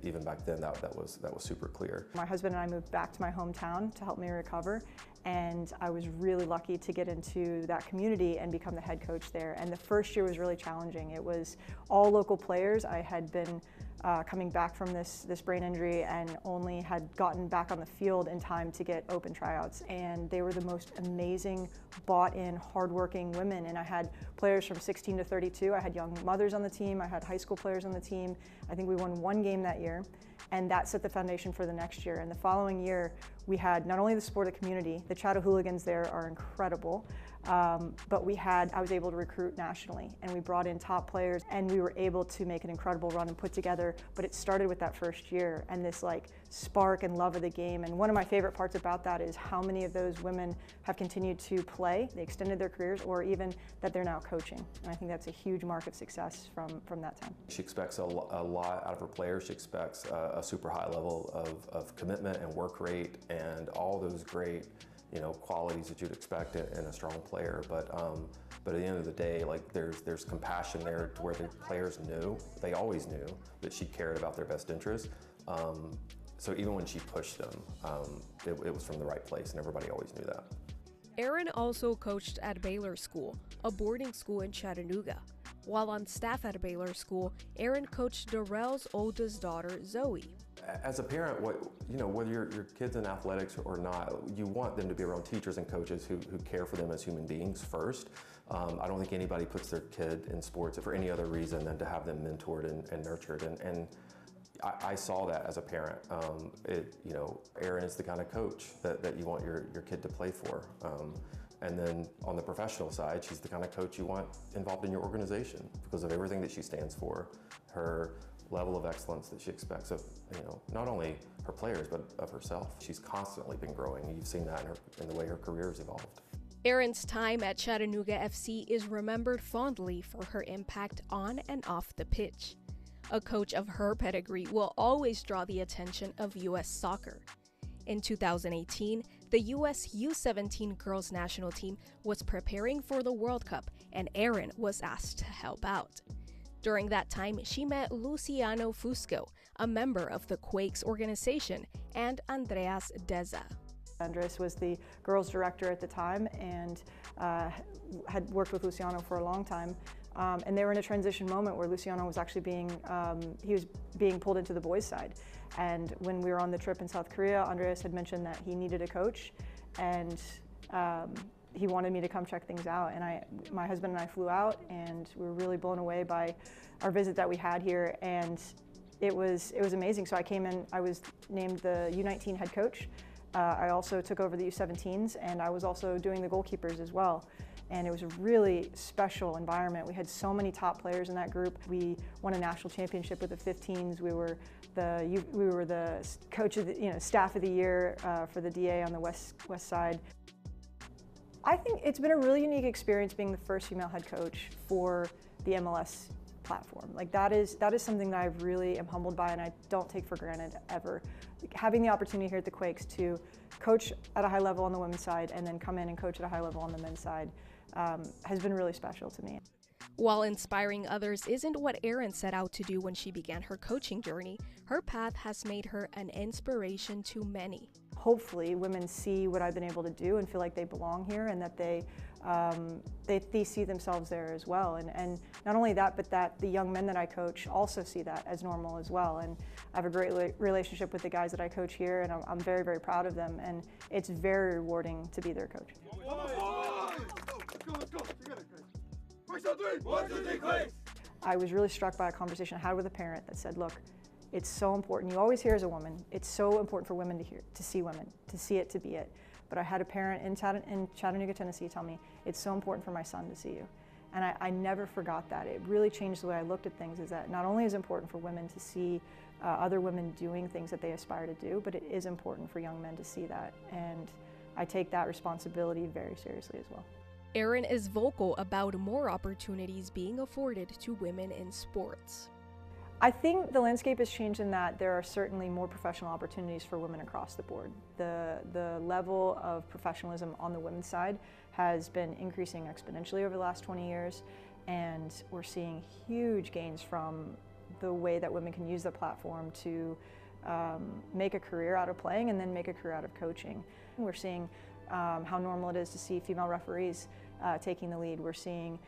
Even back then, that was super clear. My husband and I moved back to my hometown to help me recover, and I was really lucky to get into that community and become the head coach there. And the first year was really challenging. It was all local players. I had been coming back from this brain injury and only had gotten back on the field in time to get open tryouts. And they were the most amazing, bought-in, hardworking women. And I had players from 16 to 32. I had young mothers on the team. I had high school players on the team. I think we won one game that year. And that set the foundation for the next year. And the following year, we had not only the supportive community, the Chattahooligans there are incredible, but I was able to recruit nationally, and we brought in top players, and we were able to make an incredible run and put together, but it started with that first year and this like spark and love of the game. And one of my favorite parts about that is how many of those women have continued to play, they extended their careers, or even that they're now coaching. And I think that's a huge mark of success from that time. She expects a lot out of her players. She expects a super high level of commitment and work rate and all those great qualities that you'd expect in a strong player, but at the end of the day, like there's compassion there to where the players knew, they always knew that she cared about their best interest. So even when she pushed them, it was from the right place, and everybody always knew that. Erin also coached at Baylor School, a boarding school in Chattanooga. While on staff at Baylor School, Erin coached Darrell's oldest daughter, Zoe. As a parent, whether your kid's in athletics or not, you want them to be around teachers and coaches who care for them as human beings first. I don't think anybody puts their kid in sports for any other reason than to have them mentored and nurtured. And I saw that as a parent. Erin is the kind of coach that you want your kid to play for. And then on the professional side, she's the kind of coach you want involved in your organization because of everything that she stands for, her level of excellence that she expects of not only her players but of herself. She's constantly been growing. You've seen that in the way her career has evolved. Erin's time at Chattanooga FC is remembered fondly for her impact on and off the pitch. A coach of her pedigree will always draw the attention of U.S. soccer. In 2018, the U.S. U17 girls national team was preparing for the World Cup, and Erin was asked to help out. During that time, she met Luciano Fusco, a member of the Quakes organization, and Andreas Deza. Andres was the girls director at the time and had worked with Luciano for a long time. And they were in a transition moment where Luciano was actually being pulled into the boys' side. And when we were on the trip in South Korea, Andreas had mentioned that he needed a coach, and he wanted me to come check things out. And my husband and I flew out, and we were really blown away by our visit that we had here. And it was amazing. So I came in, I was named the U19 head coach. I also took over the U17s, and I was also doing the goalkeepers as well. And it was a really special environment. We had so many top players in that group. We won a national championship with the 15s. We were the coach of the, staff of the year for the DA on the west side. I think it's been a really unique experience being the first female head coach for the MLS platform. Like that is something that I really am humbled by, and I don't take for granted ever. Having the opportunity here at the Quakes to coach at a high level on the women's side and then come in and coach at a high level on the men's side has been really special to me. While inspiring others isn't what Erin set out to do when she began her coaching journey, her path has made her an inspiration to many. Hopefully women see what I've been able to do and feel like they belong here, and that they see themselves there as well. And not only that, but that the young men that I coach also see that as normal as well. And I have a great relationship with the guys that I coach here, and I'm very, very proud of them. And it's very rewarding to be their coach. I was really struck by a conversation I had with a parent that said, look, it's so important. You always hear as a woman, it's so important for women to see women, to see it, to be it. But I had a parent in Chattanooga, Tennessee tell me, it's so important for my son to see you. And I never forgot that. It really changed the way I looked at things, is that not only is it important for women to see other women doing things that they aspire to do, but it is important for young men to see that. And I take that responsibility very seriously as well. Erin is vocal about more opportunities being afforded to women in sports. I think the landscape has changed in that there are certainly more professional opportunities for women across the board. The level of professionalism on the women's side has been increasing exponentially over the last 20 years, and we're seeing huge gains from the way that women can use the platform to make a career out of playing and then make a career out of coaching. We're seeing how normal it is to see female referees taking the lead. We're seeing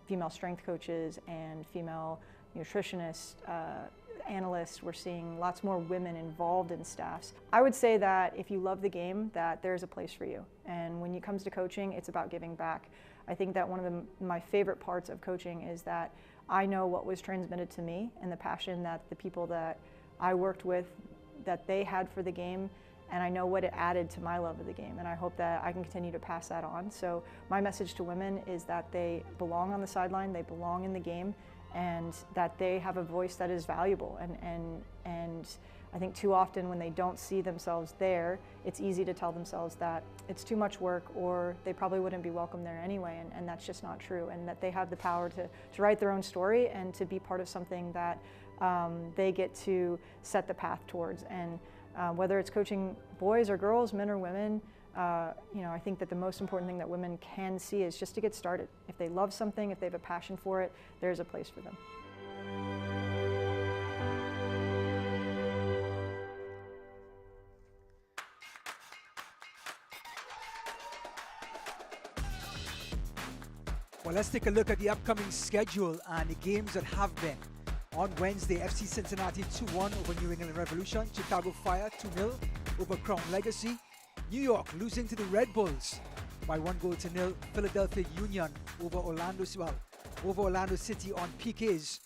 female strength coaches and female nutritionists, analysts. We're seeing lots more women involved in staffs. I would say that if you love the game, that there's a place for you. And when it comes to coaching, it's about giving back. I think that one of my favorite parts of coaching is that I know what was transmitted to me and the passion that the people that I worked with, that they had for the game, and I know what it added to my love of the game, and I hope that I can continue to pass that on. So my message to women is that they belong on the sideline, they belong in the game, and that they have a voice that is valuable. And I think too often when they don't see themselves there, it's easy to tell themselves that it's too much work or they probably wouldn't be welcome there anyway, and that's just not true, and that they have the power to write their own story and to be part of something that they get to set the path towards. And whether it's coaching boys or girls, men or women, I think that the most important thing that women can see is just to get started. If they love something, if they have a passion for it, there's a place for them. Well, let's take a look at the upcoming schedule and the games that have been. On Wednesday, FC Cincinnati 2-1 over New England Revolution, Chicago Fire 2-0 over Crown Legacy, New York losing to the Red Bulls by 1-0, Philadelphia Union over Orlando City on PKs,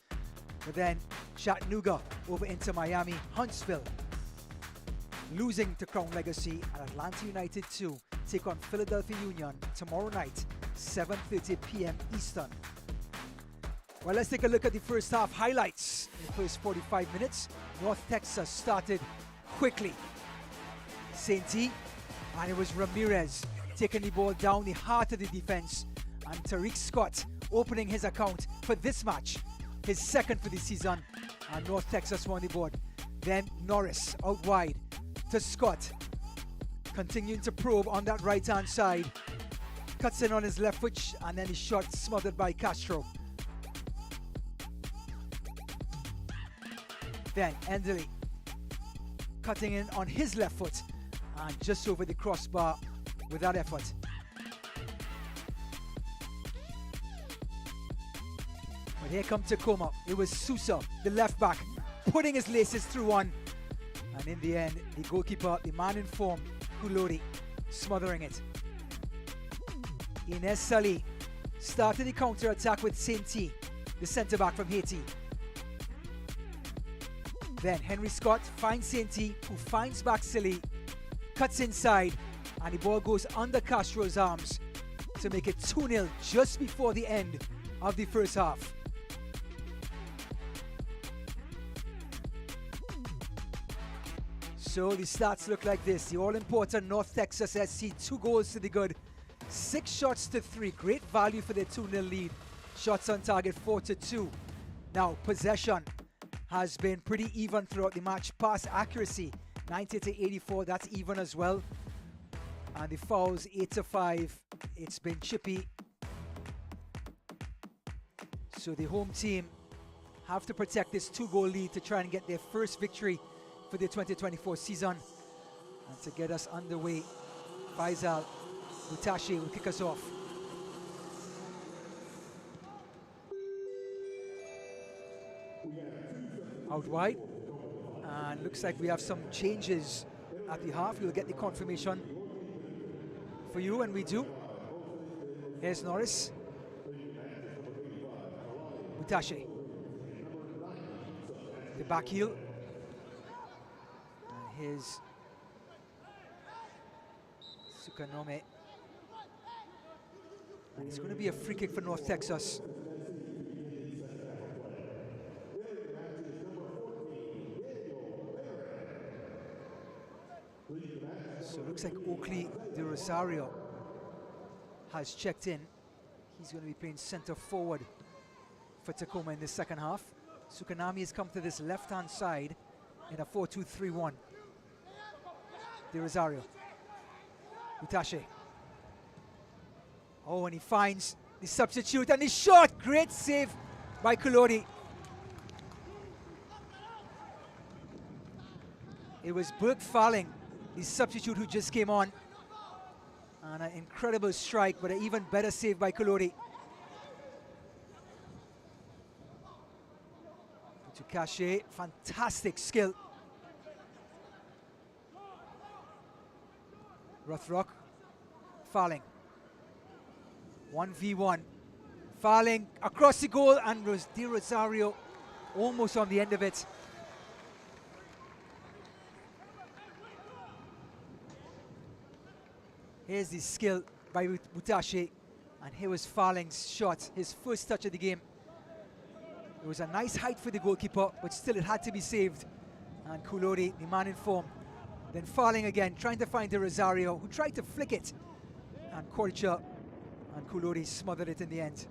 but then Chattanooga over Inter Miami, Huntsville losing to Crown Legacy, and Atlanta United 2 take on Philadelphia Union tomorrow night, 7:30 p.m. Eastern. Well, let's take a look at the first half highlights. In the first 45 minutes, North Texas started quickly. Saint-E, and it was Ramirez taking the ball down the heart of the defense. And Tariq Scott opening his account for this match, his second for the season, and North Texas won the board. Then Norris out wide to Scott, continuing to probe on that right hand side, cuts in on his left foot, and then his shot smothered by Castro. Then Enderley cutting in on his left foot and just over the crossbar without effort. But here comes Tacoma. It was Sousa, the left back, putting his laces through one. And in the end, the goalkeeper, the man in form, Kulori, smothering it. Ines Salih started the counter-attack with Saint-T, the centre-back from Haiti. Then Henry Scott finds Saint-T, who finds back Salih, cuts inside, and the ball goes under Castro's arms to make it 2-0 just before the end of the first half. So the stats look like this. The all-important North Texas SC, 2 goals to the good, 6 shots to 3. Great value for their 2-0 lead. Shots on target 4-2. Now, possession has been pretty even throughout the match. Pass accuracy 90-84, that's even as well. And the fouls 8-5. It's been chippy. So the home team have to protect this 2-goal lead to try and get their first victory for the 2024 season. And to get us underway, Faisal Butashi will kick us off. Out wide, and looks like we have some changes at the half. We'll get the confirmation for you, and we do. Here's Norris. Butashi. The back heel. His Sukanome. And it's going to be a free kick for North Texas. So it looks like Oakley de Rosario has checked in. He's going to be playing centre forward for Tacoma in the second half. Sukanami has come to this left-hand side in a 4-2-3-1. De Rosario. Butashi. Oh, and he finds the substitute and the shot. Great save by Kulori. It was Burke Farling, the substitute who just came on. And an incredible strike, but an even better save by Kulori. To Cache, fantastic skill. Rothrock, Farling, 1v1, Farling across the goal, and De Rosario almost on the end of it. Here's the skill by Butashi, and here was Farling's shot, his first touch of the game. It was a nice height for the goalkeeper, but still it had to be saved. And Kulori, the man in form. Then Farling again, trying to find De Rosario, who tried to flick it. And Korcha and Kulori smothered it in the end.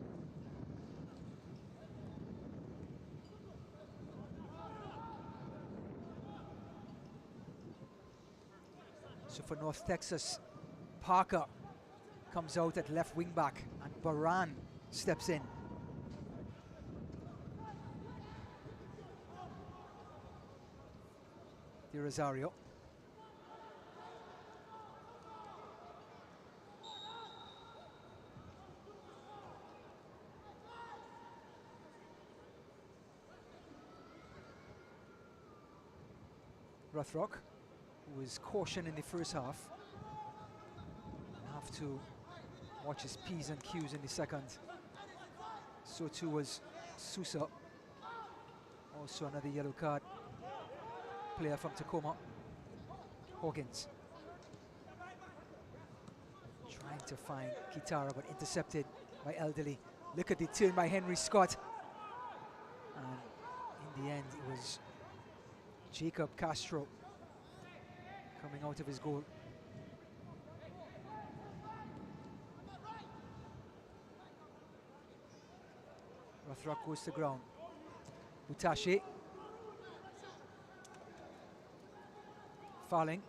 So for North Texas, Parker comes out at left wing back, and Baran steps in. De Rosario. Rothrock, who was cautioned in the first half, will have to watch his P's and Q's in the second. So too was Sousa. Also another yellow card. Player from Tacoma, Hawkins. Trying to find Kitara, but intercepted by Elderly. Look at the turn by Henry Scott. And in the end, it was Jacob Castro coming out of his goal. Rothrock goes to ground. Butashi. Fouling.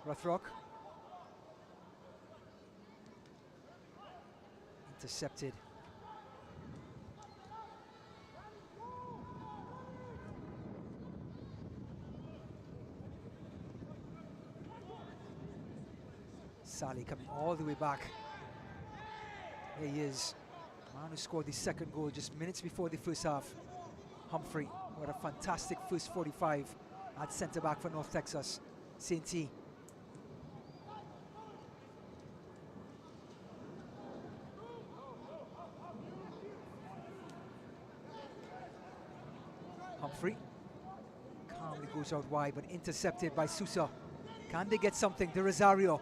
Rothrock. Intercepted. Sally coming all the way back. There he is. Man who scored the second goal just minutes before the first half. Humphrey, what a fantastic first 45 at centre back for North Texas. St. T. Humphrey calmly goes out wide, but intercepted by Sousa. Can they get something? De Rosario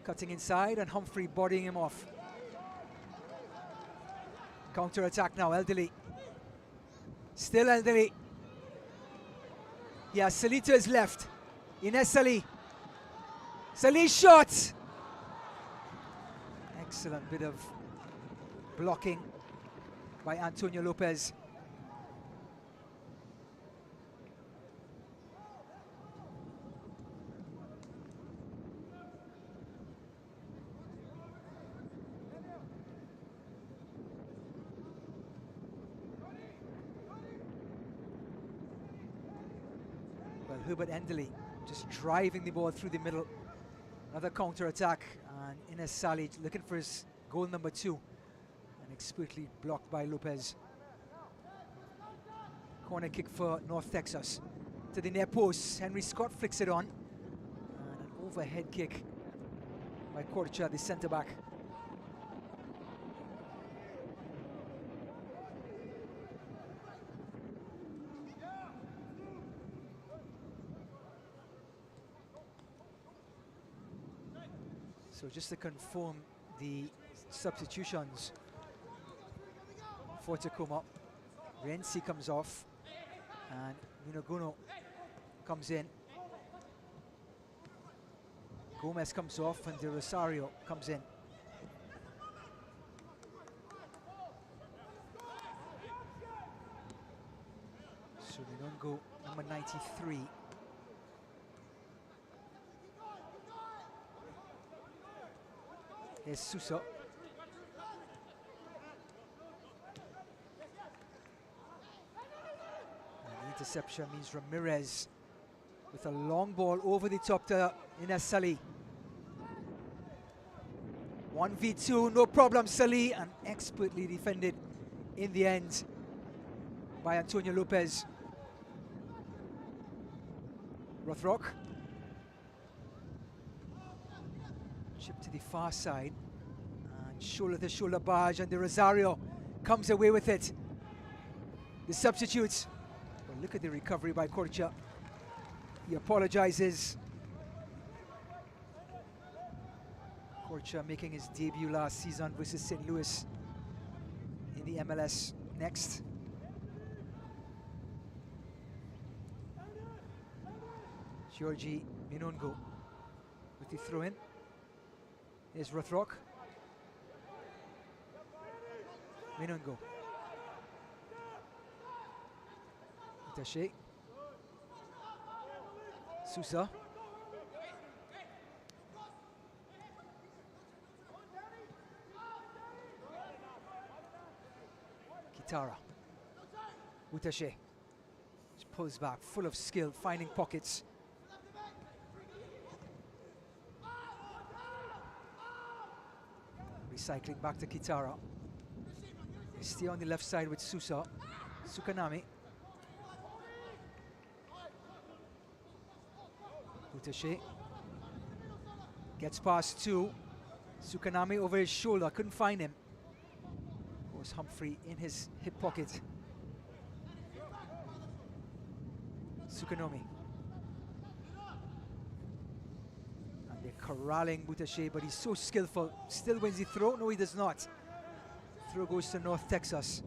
cutting inside, and Humphrey bodying him off. Counter attack now, Elderly. Still Elderly. Yeah, Salih to his left. Ines Salih. Salih's shot! Excellent bit of blocking by Antonio Lopez. Well, Hubert Endley just driving the ball through the middle. Another counter attack, and Ines Salih looking for his goal number 2, and expertly blocked by Lopez. Corner kick for North Texas. To the near post, Henry Scott flicks it on, and an overhead kick by Korcha, the centre back. So just to confirm the substitutions for Tacoma, Renzi comes off and Minoguno comes in. Gomez comes off and De Rosario comes in. So Minongo, number 93. Here's Sousa. And the interception means Ramirez with a long ball over the top to Ines Salih. 1v2, no problem, Salih, and expertly defended in the end by Antonio Lopez. Rothrock. Chip to the far side, and shoulder to shoulder barge, and De Rosario comes away with it. The substitutes. But look at the recovery by Korcha. He apologizes. Korcha making his debut last season versus St. Louis in the MLS. Next. Georgie Minongo with the throw in. Here's Rothrock. Minongo. Itache. Sousa. Kitara. Utache. Just pulls back, full of skill, finding pockets. Recycling back to Kitara. They stay on the left side with Sousa. Sukanami. Utache. Gets past 2. Sukanami over his shoulder, couldn't find him. Was Humphrey in his hip pocket. Sukanomi. And they're corralling Butache, but he's so skillful. Still wins the throw. No, he does not. Throw goes to North Texas.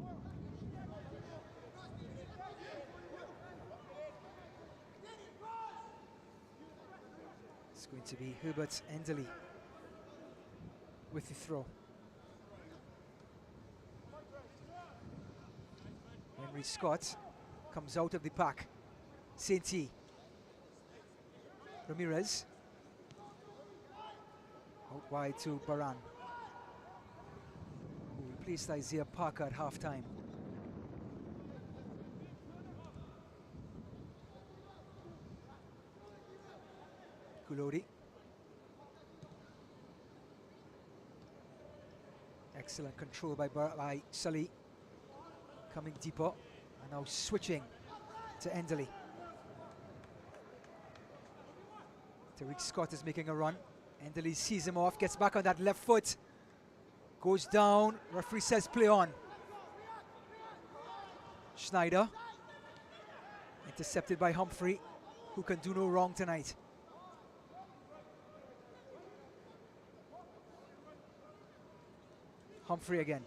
It's going to be Hubert Endley with the throw. Henry Scott comes out of the pack. Saint-T. Ramirez. Out wide to Baran, who replaced Isaiah Parker at halftime. Kulodi. Excellent control by Sully. Coming deeper and now switching to Enderley. Tariq Scott is making a run. Enderley sees him off, gets back on that left foot. Goes down, referee says play on. Schneider. Intercepted by Humphrey, who can do no wrong tonight. Humphrey again.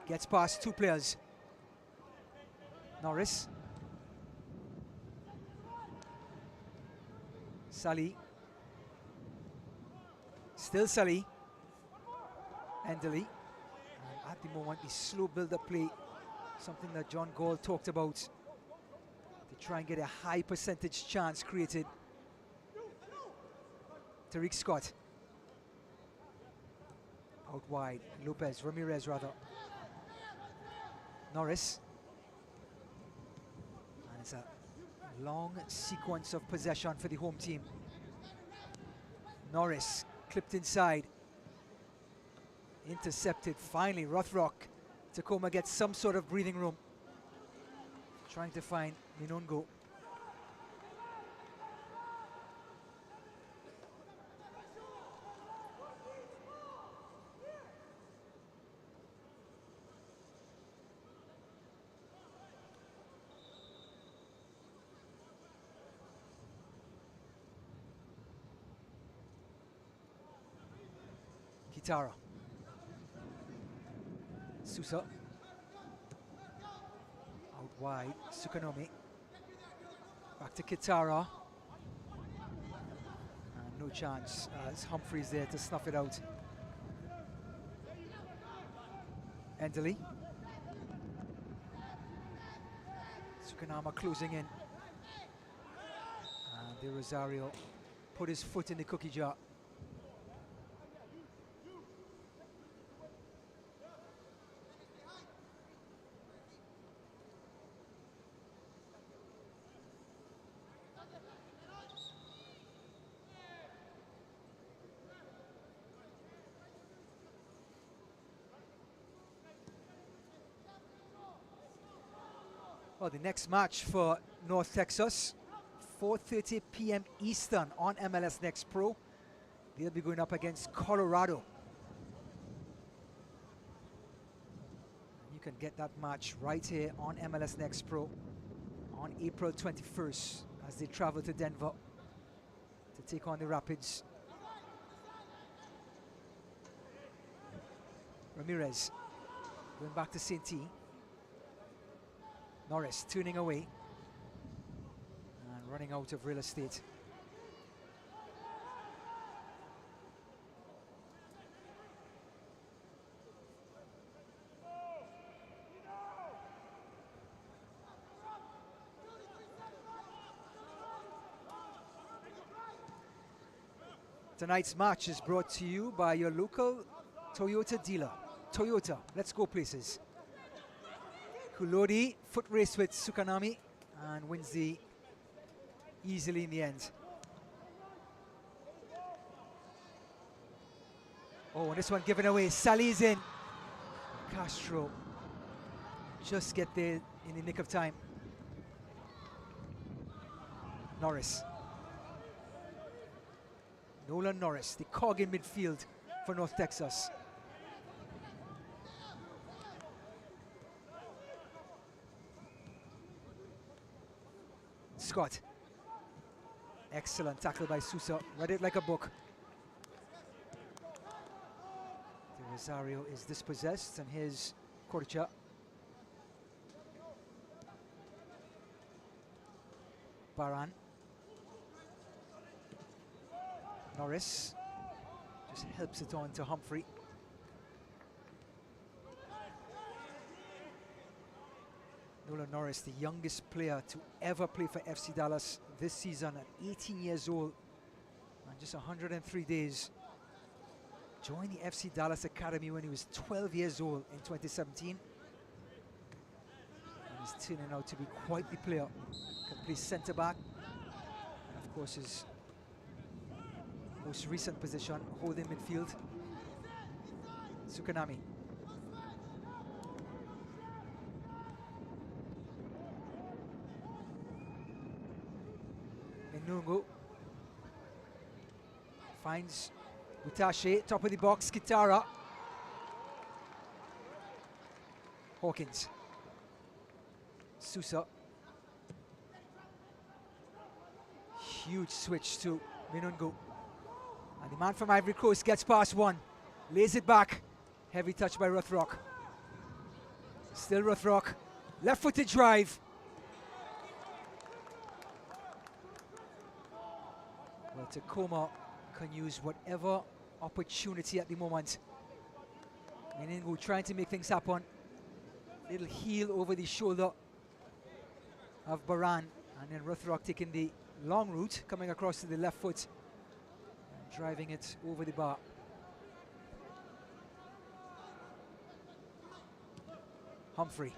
Gets past two players. Norris. Sully. Still Sully. Enderley. And at the moment, the slow build-up play, something that John Gall talked about, to try and get a high percentage chance created. Tariq Scott. Out wide. Ramirez rather. Norris. And it's a long sequence of possession for the home team. Norris clipped inside. Intercepted. Finally, Rothrock. Tacoma gets some sort of breathing room. Trying to find Minongo. Kitara. Sousa. Out wide, Sukanomi. Back to Kitara. And no chance as Humphreys there to snuff it out. Enderley. Sukanama closing in. And De Rosario put his foot in the cookie jar. Well, the next match for North Texas, 4:30 p.m. Eastern on MLS Next Pro. They'll be going up against Colorado. You can get that match right here on MLS Next Pro on April 21st as they travel to Denver to take on the Rapids. Ramirez going back to Saint-T. Norris turning away and running out of real estate. Tonight's match is brought to you by your local Toyota dealer. Toyota, let's go places. Kulodi foot race with Sukanami and wins the easily in the end. Oh, and this one given away. Sally's in. Castro just get there in the nick of time. Norris. Nolan Norris, the cog in midfield for North Texas. Scott. Excellent tackle by Sousa. Read it like a book. De Rosario is dispossessed, and here's Korcha. Baran. Norris just helps it on to Humphrey. Nolan Norris, the youngest player to ever play for FC Dallas this season at 18 years old and just 103 days. Joined the FC Dallas Academy when he was 12 years old in 2017. And he's turning out to be quite the player. Can play centre back. And of course his most recent position, holding midfield. Sukanami. Nungu finds Utashi, top of the box, Kitara. Hawkins. Sousa. Huge switch to Minungu. And the man from Ivory Coast gets past one. Lays it back. Heavy touch by Rothrock. Still Rothrock. Left-footed drive. Well, Tacoma can use whatever opportunity at the moment. Meningu trying to make things happen. Little heel over the shoulder of Baran. And then Rothrock taking the long route, coming across to the left foot and driving it over the bar. Humphrey.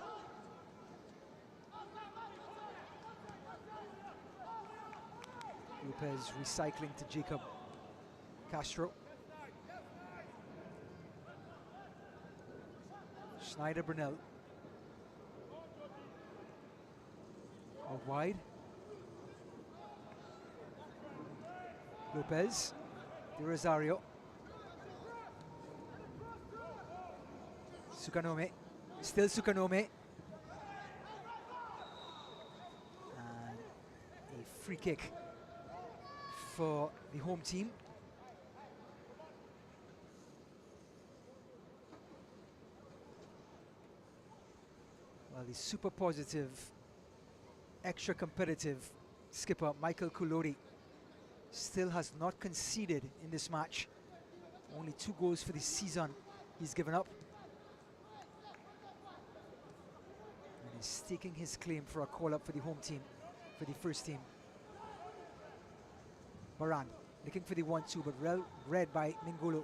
Lopez recycling to Jacob Castro. Schneider Brunel. Out wide. Lopez. De Rosario. Sukanome. Still Sukanome. And a free kick for the home team. Well, the super positive, extra competitive skipper Michael Kulori still has not conceded in this match. Only 2 goals for the season he's given up. And he's staking his claim for a call-up for the home team, for the first team. Baran looking for the 1-2, but read by Mingulu.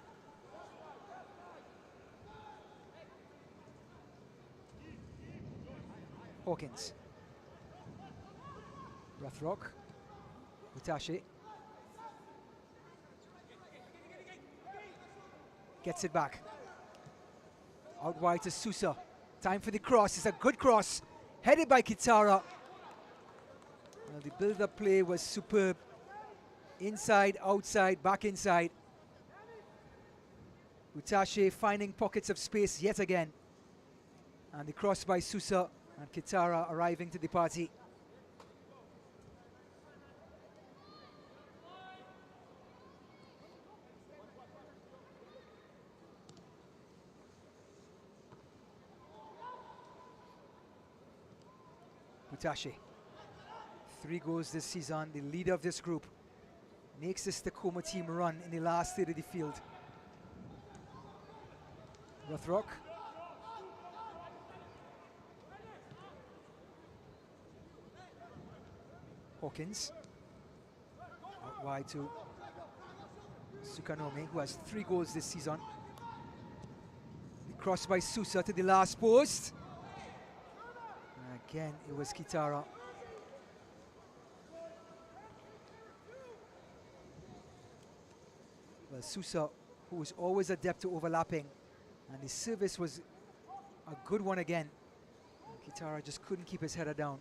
Hawkins. Rothrock. Utashi. Gets it back. Out wide to Sousa. Time for the cross. It's a good cross. Headed by Kitara. Well, the build-up play was superb. Inside, outside, back inside. Utashi finding pockets of space yet again. And the cross by Sousa and Kitara arriving to the party. Utashi. 3 goals this season, the leader of this group. Makes this Tacoma team run in the last third of the field. Rothrock. Hawkins. Out wide to Sukanome, who has 3 goals this season. The cross by Sousa to the last post. And again, it was Kitara. Well, Sousa, who was always adept to overlapping, and the service was a good one again. And Kitara just couldn't keep his header down.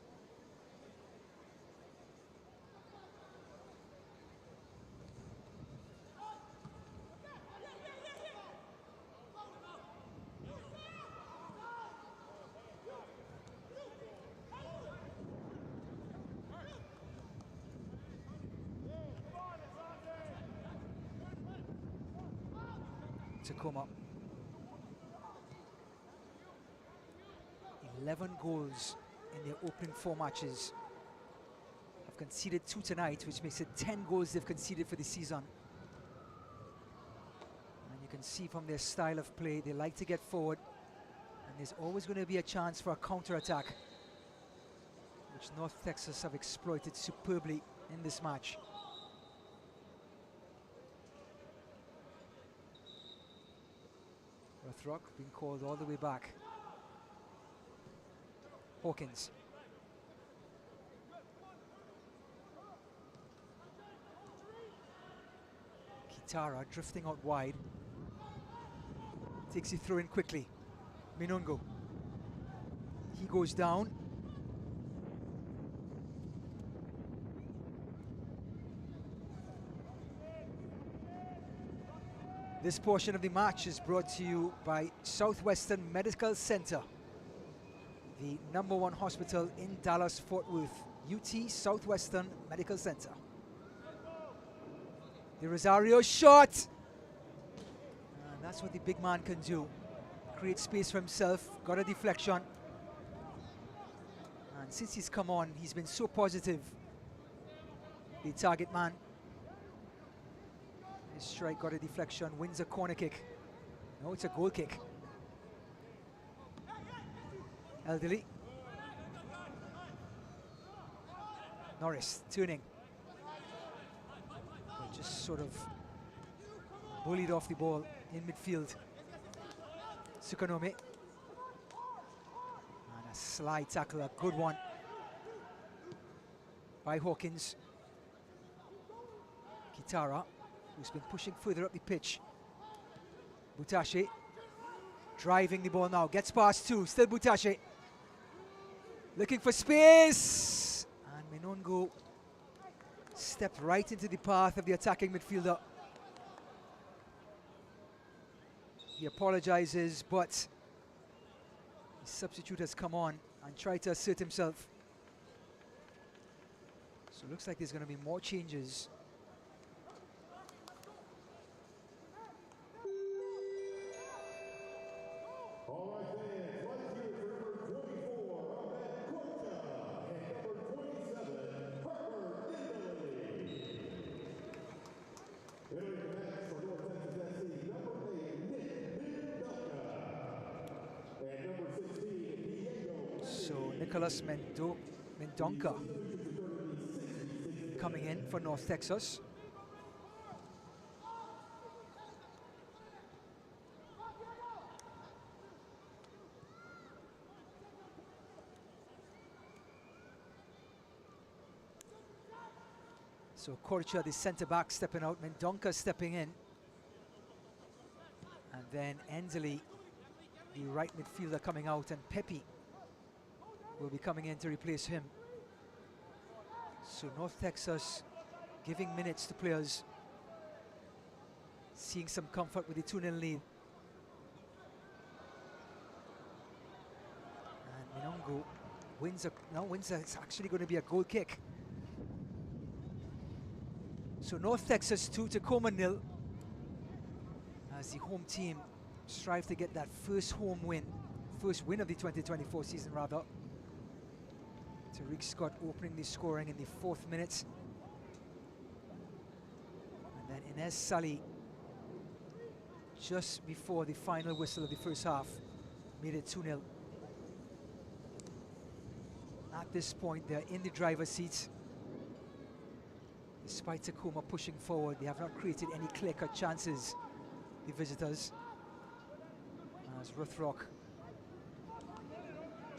Tacoma. 11 goals in their opening 4 matches. Have conceded 2 tonight, which makes it 10 goals they've conceded for the season. And you can see from their style of play, they like to get forward. And there's always going to be a chance for a counter-attack. which North Texas have exploited superbly in this match. Rothrock being called all the way back. Hawkins. Kitara drifting out wide. Takes it through in quickly. Minungo. He goes down. This portion of the match is brought to you by Southwestern Medical Center, the #1 hospital in Dallas-Fort Worth, UT Southwestern Medical Center. The Rosario shot! And that's what the big man can do. Create space for himself, got a deflection. And since he's come on, he's been so positive. The target man. His strike got a deflection, wins a corner kick. No, it's a goal kick. Elderly. Norris turning. But just sort of bullied off the ball in midfield. Sukanome. And a slide tackle, a good one by Hawkins. Kitara, who's been pushing further up the pitch. Butashi driving the ball now, gets past two, still Butashi. Looking for space! And Minongo stepped right into the path of the attacking midfielder. He apologizes, but the substitute has come on and tried to assert himself. So it looks like there's going to be more changes. Nicholas Mendonca coming in for North Texas. So Korcha, the centre back, stepping out, Mendonca stepping in. And then Ensley, the right midfielder, coming out, and Pepe will be coming in to replace him. So North Texas giving minutes to players, seeing some comfort with the 2-0 lead. And Minongo wins it's actually going to be a goal kick. So North Texas 2, Tacoma 0, as the home team strive to get that first win of the 2024 season rather. Tariq Scott opening the scoring in the 4th minute. And then Inez Sully, just before the final whistle of the first half, made it 2-0. At this point, they're in the driver's seat. Despite Tacoma pushing forward, they have not created any clear-cut chances, the visitors. As Rothrock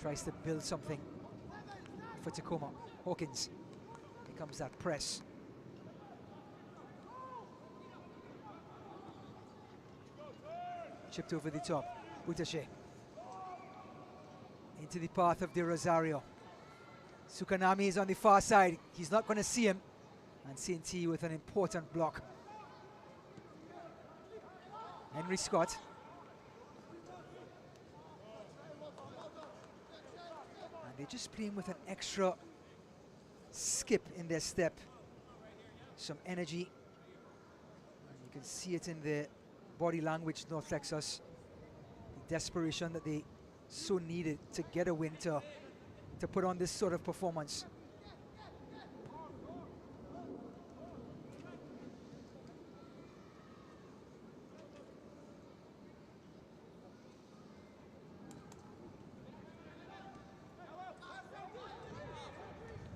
tries to build something for Tacoma. Hawkins, here comes that press. Chipped over the top, Butashi. Into the path of De Rosario. Sukanami is on the far side, he's not going to see him. And CNT with an important block. Henry Scott. And they're just playing with an extra skip in their step. Some energy. And you can see it in the body language, North Texas. The desperation that they so needed to get a win, to put on this sort of performance.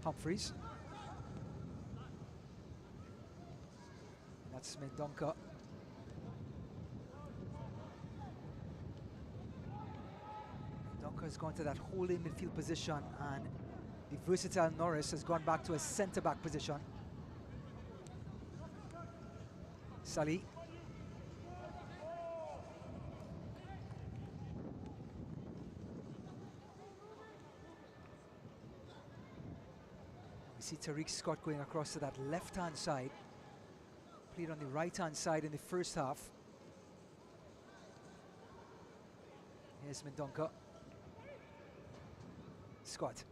Humphreys. And that's Mendonca. Mendonca has gone to that holding midfield position, and the versatile Norris has gone back to a centre-back position. Sully. We see Tariq Scott going across to that left-hand side. Played on the right-hand side in the first half. Here's Mendonca. Scott.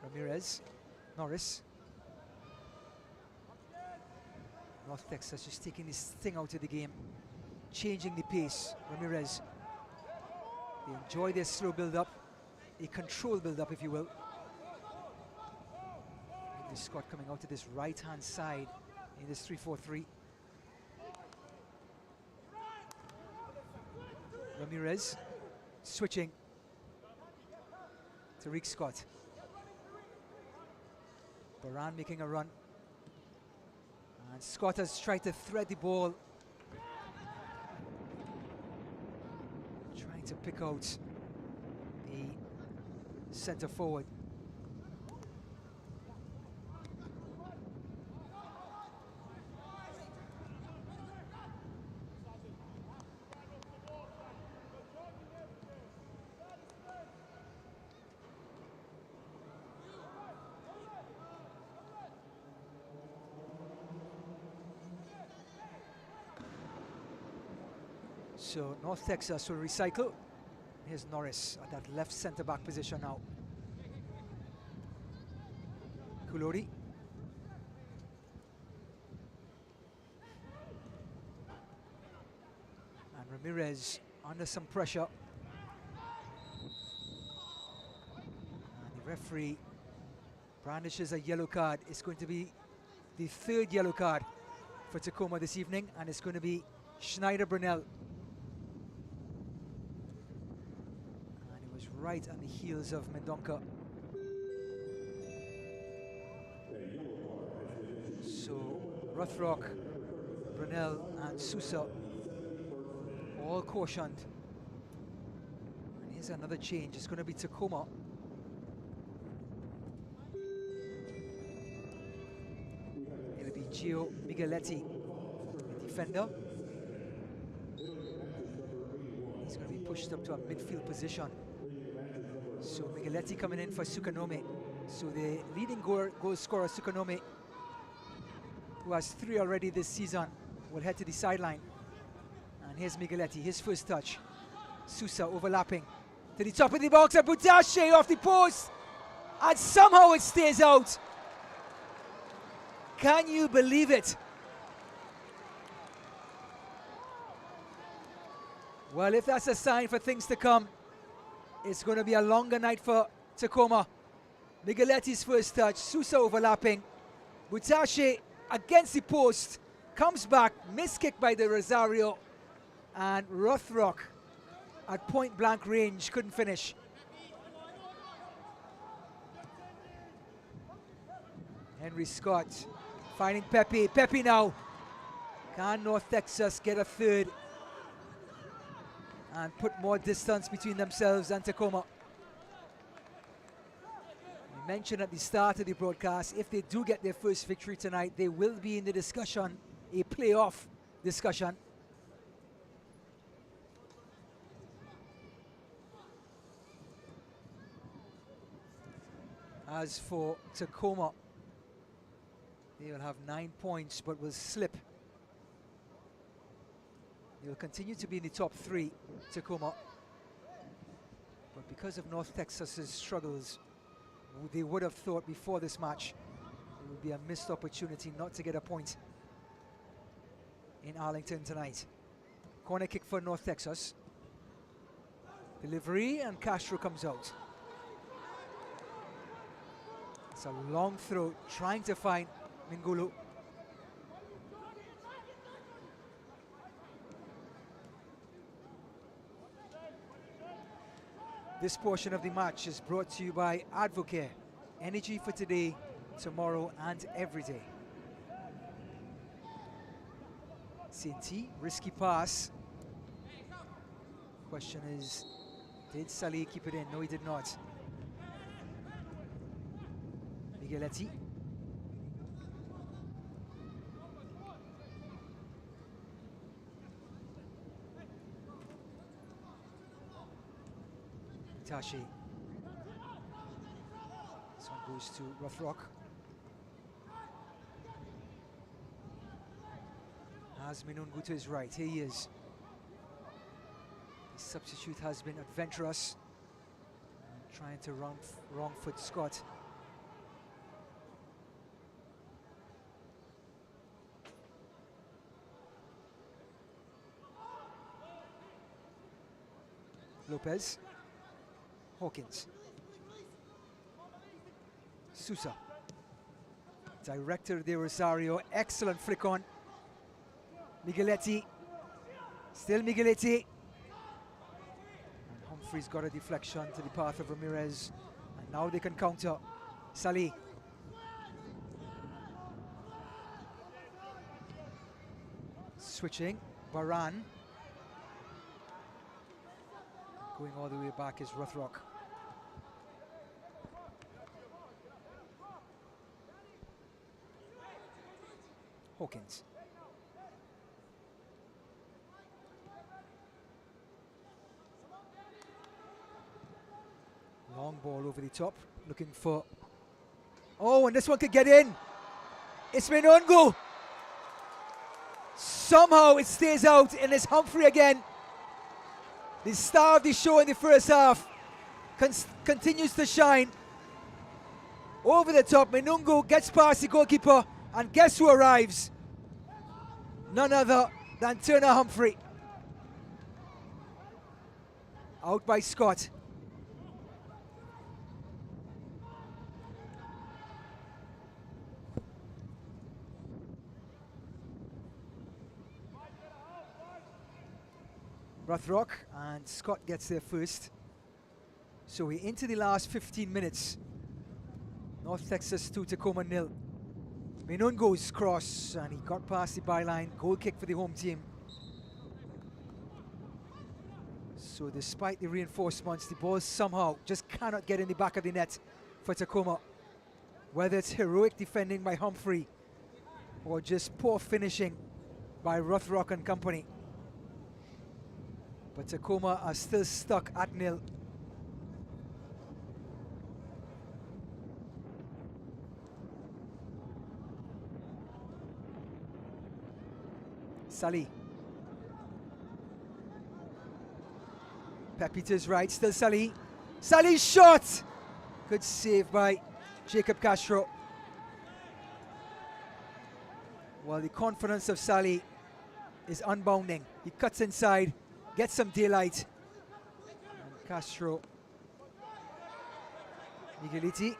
Ramirez. Norris. North Texas just taking this thing out of the game, changing the pace. Ramirez. They enjoy their slow build-up, a controlled build-up, if you will. And this Scott coming out to this right-hand side in this 3-4-3. Ramirez switching. Tariq Scott. Baran making a run. And Scott has tried to thread the ball. Trying to pick out the centre forward. So North Texas will recycle. Here's Norris at that left centre-back position now. Kulori. And Ramirez under some pressure. And the referee brandishes a yellow card. It's going to be the third yellow card for Tacoma this evening, and it's going to be Schneider Brunel. Right on the heels of Mendonca. So Rothrock, Brunel and Sousa all cautioned. And here's another change. It's going to be Tacoma. It'll be Gio Migaletti, the defender. He's going to be pushed up to a midfield position. So Migaletti coming in for Sukanome. So the leading goal scorer, Sukanome, who has 3 already this season, will head to the sideline. And here's Migaletti, his first touch. Sousa overlapping to the top of the box, and Butache off the post. And somehow it stays out. Can you believe it? Well, if that's a sign for things to come, it's going to be a longer night for Tacoma. Migaletti's first touch, Sousa overlapping. Butache against the post, comes back, missed kick by the Rosario, and Rothrock at point blank range couldn't finish. Henry Scott finding Pepe. Pepe now. Can North Texas get a third and put more distance between themselves and Tacoma? We mentioned at the start of the broadcast, if they do get their first victory tonight, they will be in the discussion, a playoff discussion. As for Tacoma, they will have 9 points but will slip. They'll continue to be in the top 3, Tacoma. But because of North Texas's struggles, they would have thought before this match it would be a missed opportunity not to get a point in Arlington tonight. Corner kick for North Texas. Delivery, and Castro comes out. It's a long throw, trying to find Mingulu. This portion of the match is brought to you by Advocare. Energy for today, tomorrow, and every day. Sinti, risky pass. Question is, did Salih keep it in? No, he did not. Migueletti. Tashi. This one goes to Rothrock. Has Minungu to his right. Here he is. The substitute has been adventurous, trying to wrong foot Scott. Lopez. Hawkins. Sousa. Director de Rosario. Excellent flick on. Migueletti. Still Migueletti. And Humphreys got a deflection to the path of Ramirez. And now they can counter. Salih. Switching. Baran. Going all the way back is Rothrock. Hawkins. Long ball over the top, looking for... Oh, and this one could get in. It's Minungu. Somehow it stays out, and it's Humphrey again. The star of the show in the first half continues to shine. Over the top, Minungu gets past the goalkeeper, and guess who arrives? None other than Turner Humphrey. Out by Scott. Rothrock, and Scott gets there first. So we're into the last 15 minutes. North Texas 2, Tacoma 0. Minungu's cross, and he got past the byline. Goal kick for the home team. So despite the reinforcements, the ball somehow just cannot get in the back of the net for Tacoma. Whether it's heroic defending by Humphrey or just poor finishing by Rothrock and company. But Tacoma are still stuck at 0. Salih. Pepita's right, still Salih. Salih's shot! Good save by Jacob Castro. Well, the confidence of Salih is unbounding. He cuts inside, gets some daylight. And Castro. Migueletti.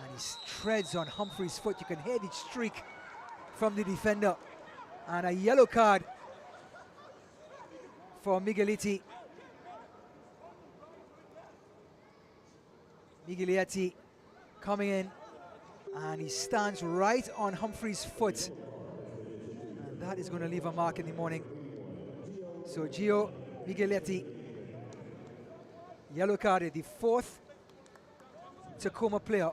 And he treads on Humphrey's foot. You can hear the streak from the defender. And a yellow card for Migueletti. Migueletti coming in, and he stands right on Humphrey's foot. And that is going to leave a mark in the morning. So Gio Migueletti, yellow carded, the 4th Tacoma player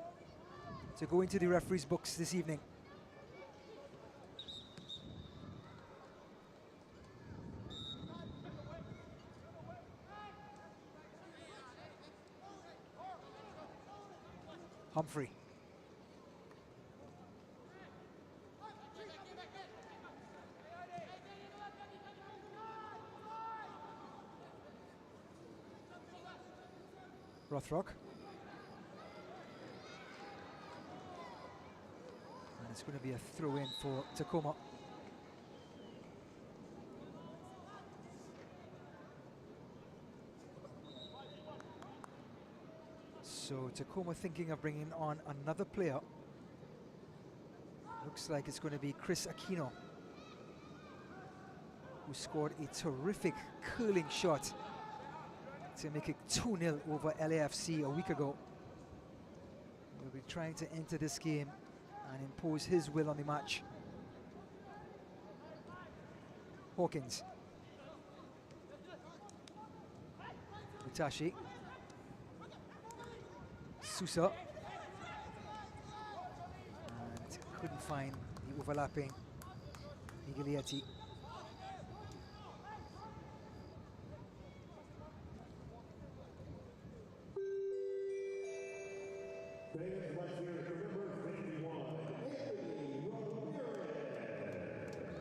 to go into the referee's books this evening. Humphrey. Rothrock. And it's going to be a throw in for Tacoma. So Tacoma thinking of bringing on another player. Looks like it's going to be Chris Aquino, who scored a terrific curling shot to make it 2-0 over LAFC a week ago. He'll be trying to enter this game and impose his will on the match. Hawkins. Mutashi. Sousa. And couldn't find the overlapping Miglietti.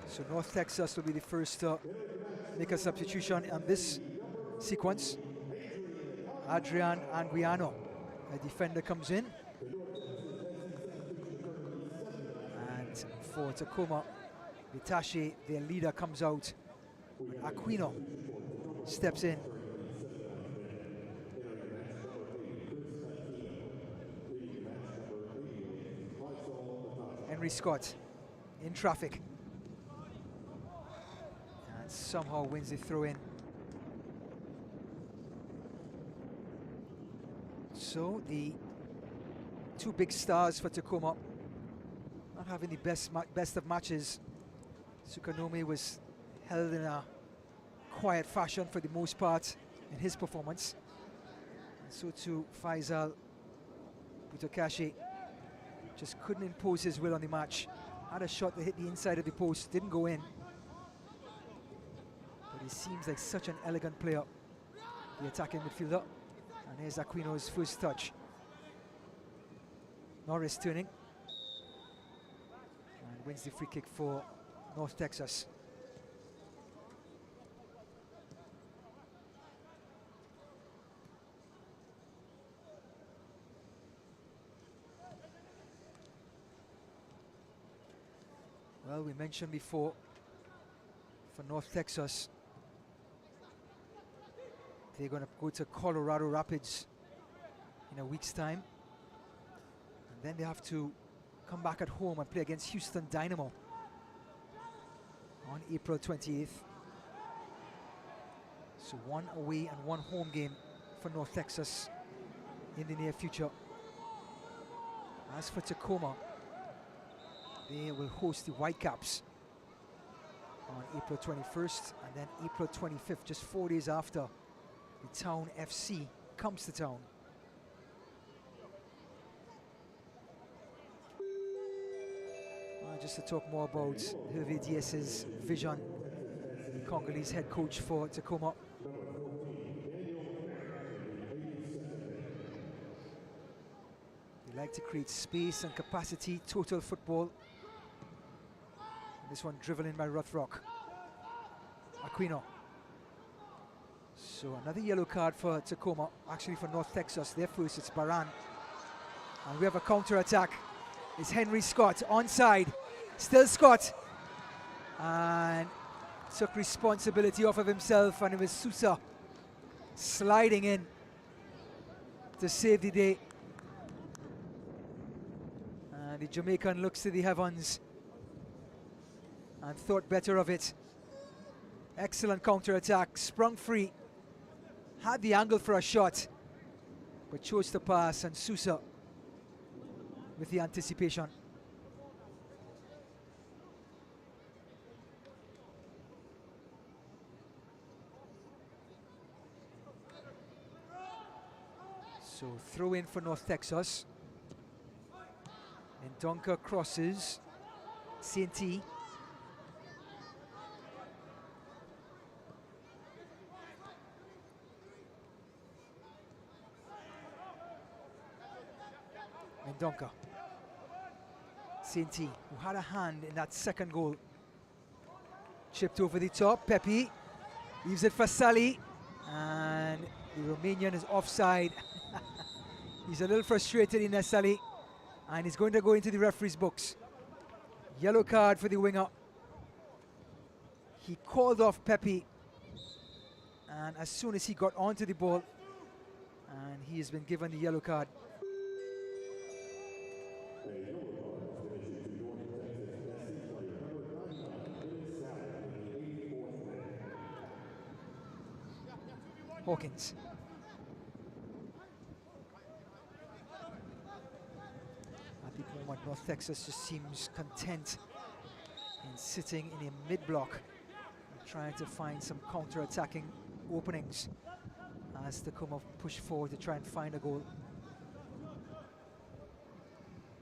So North Texas will be the first to make a substitution on this sequence. Adrian Anguiano, a defender, comes in. And for Tacoma, Vitashi, their leader, comes out. Aquino steps in. Henry Scott in traffic. And somehow wins the throw in. So the two big stars for Tacoma not having the best of matches. Sukanome was held in a quiet fashion for the most part in his performance. And so too Faisal Butakashi just couldn't impose his will on the match. Had a shot that hit the inside of the post, didn't go in. But he seems like such an elegant player, the attacking midfielder. And here's Aquino's first touch. Norris turning. And wins the free kick for North Texas. Well, we mentioned before, for North Texas, they're going to go to Colorado Rapids in a week's time. And then they have to come back at home and play against Houston Dynamo on April 28th. So one away and one home game for North Texas in the near future. As for Tacoma, they will host the Whitecaps on April 21st and then April 25th, just 4 days after the Town FC comes to town. Just to talk more about Hervé Diaz's vision, the Congolese head coach for Tacoma. They like to create space and capacity, total football. And this one driven in by Rothrock. Aquino. So another yellow card for Tacoma, actually for North Texas. Their first, it's Baran. And we have a counter-attack. It's Henry Scott, onside. Still Scott. And took responsibility off of himself, and it was Sousa sliding in to save the day. And the Jamaican looks to the heavens and thought better of it. Excellent counter-attack, sprung free. Had the angle for a shot, but chose to pass, and Sousa with the anticipation. So throw in for North Texas. And Donker crosses. Saint-T. Mendonca. Saint-T, who had a hand in that second goal. Chipped over the top. Pepe leaves it for Sally. And the Romanian is offside. He's a little frustrated in Sally. And he's going to go into the referee's books. Yellow card for the winger. He called off Pepe. And as soon as he got onto the ball, and he has been given the yellow card. Hawkins North Texas just seems content in sitting in a mid-block, trying to find some counter-attacking openings as Tacoma push forward to try and find a goal.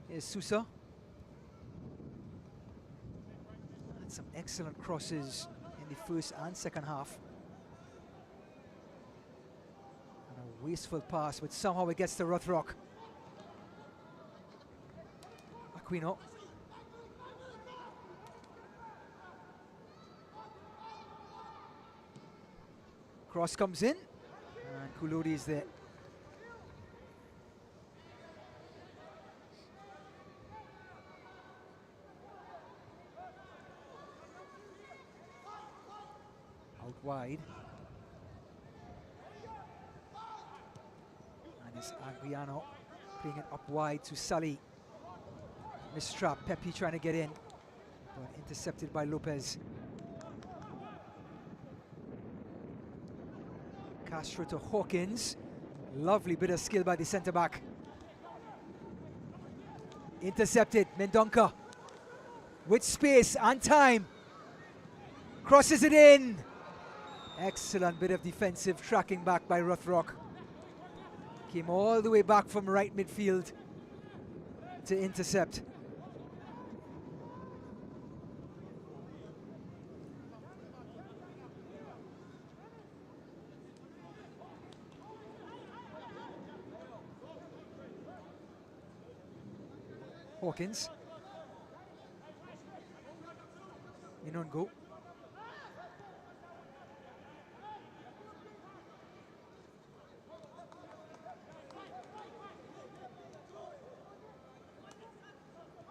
Here's Sousa. Had some excellent crosses in the first and second half. And a wasteful pass, but somehow it gets to Rothrock. Aquino. Cross comes in, and Kulodi is there. Out wide. And it's Aguiano playing it up wide to Sully. Mistrap, Pepe trying to get in, but intercepted by Lopez. Castro to Hawkins. Lovely bit of skill by the centre-back. Intercepted, Mendonca. With space and time. Crosses it in. Excellent bit of defensive tracking back by Rothrock. Came all the way back from right midfield to intercept. Hawkins. Minongo.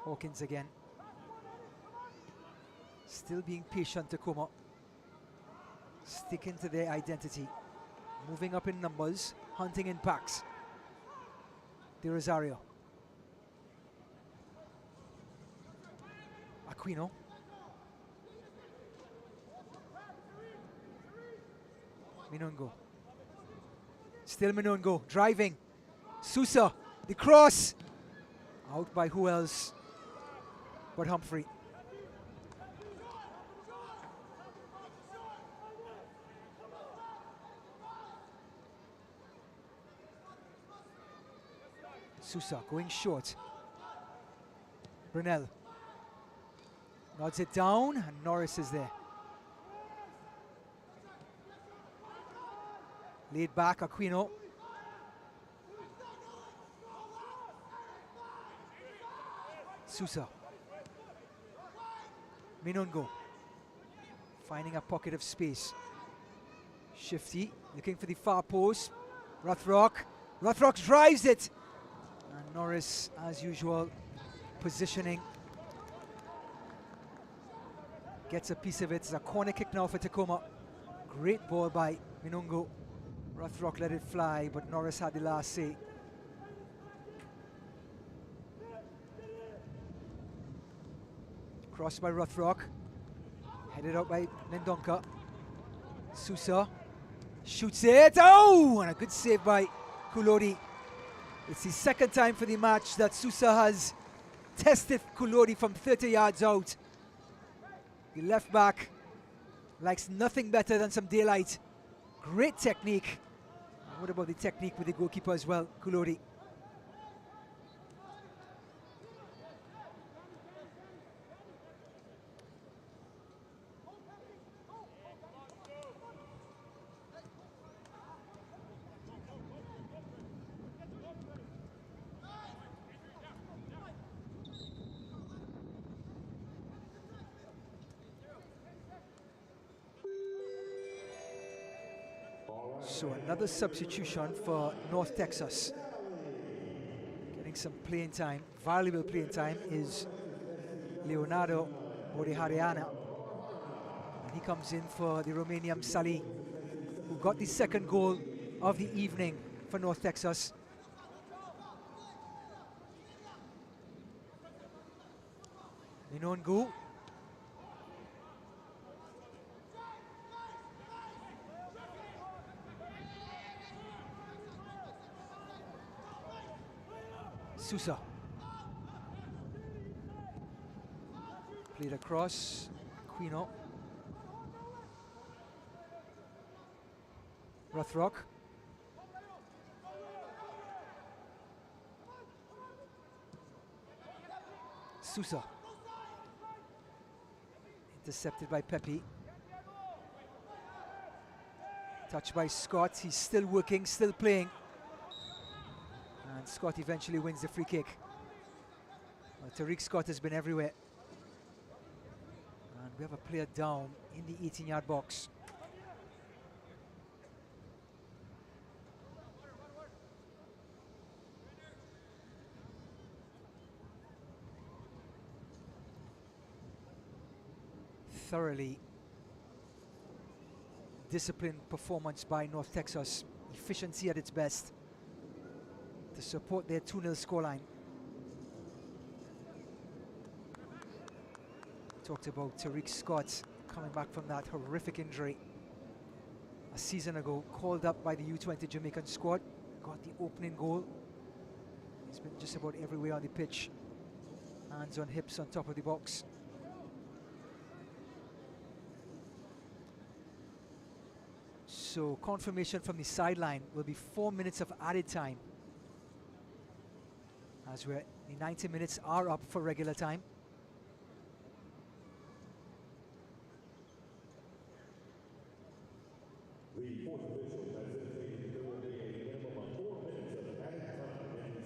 Hawkins again. Still being patient, Tacoma. Sticking to their identity. Moving up in numbers, hunting in packs. De Rosario. Aquino. Minongo. Still Minongo, driving. Sousa, the cross. Out by who else but Humphrey. Sousa going short. Brunel. Nods it down, and Norris is there. Laid back, Aquino. Sousa. Minongo. Finding a pocket of space. Shifty, looking for the far post. Rothrock. Rothrock drives it. And Norris, as usual, positioning. Gets a piece of it. It's a corner kick now for Tacoma. Great ball by Minongo. Rothrock let it fly, but Norris had the last say. Crossed by Rothrock. Headed out by Mendonca. Sousa shoots it. Oh! And a good save by Kulodi. It's the second time for the match that Sousa has tested Kulodi from 30 yards out. The left back likes nothing better than some daylight. Great technique. What about the technique with the goalkeeper as well, Kulodi? So another substitution for North Texas. Getting some playing time, valuable playing time, is Leonardo Borihariana. And he comes in for the Romanian Sali, who got the second goal of the evening for North Texas. Minongo. Sousa. Played across. Quino. Rothrock. Sousa. Intercepted by Pepe. Touched by Scott. He's still working, still playing. And Scott eventually wins the free kick. Well, Tariq Scott has been everywhere. And we have a player down in the 18-yard box. Thoroughly disciplined performance by North Texas. Efficiency at its best to support their 2-0 scoreline. Talked about Tariq Scott coming back from that horrific injury a season ago, called up by the U20 Jamaican squad, got the opening goal. He's been just about everywhere on the pitch. Hands on hips on top of the box. So confirmation from the sideline will be 4 minutes of added time, as the 90 minutes are up for regular time.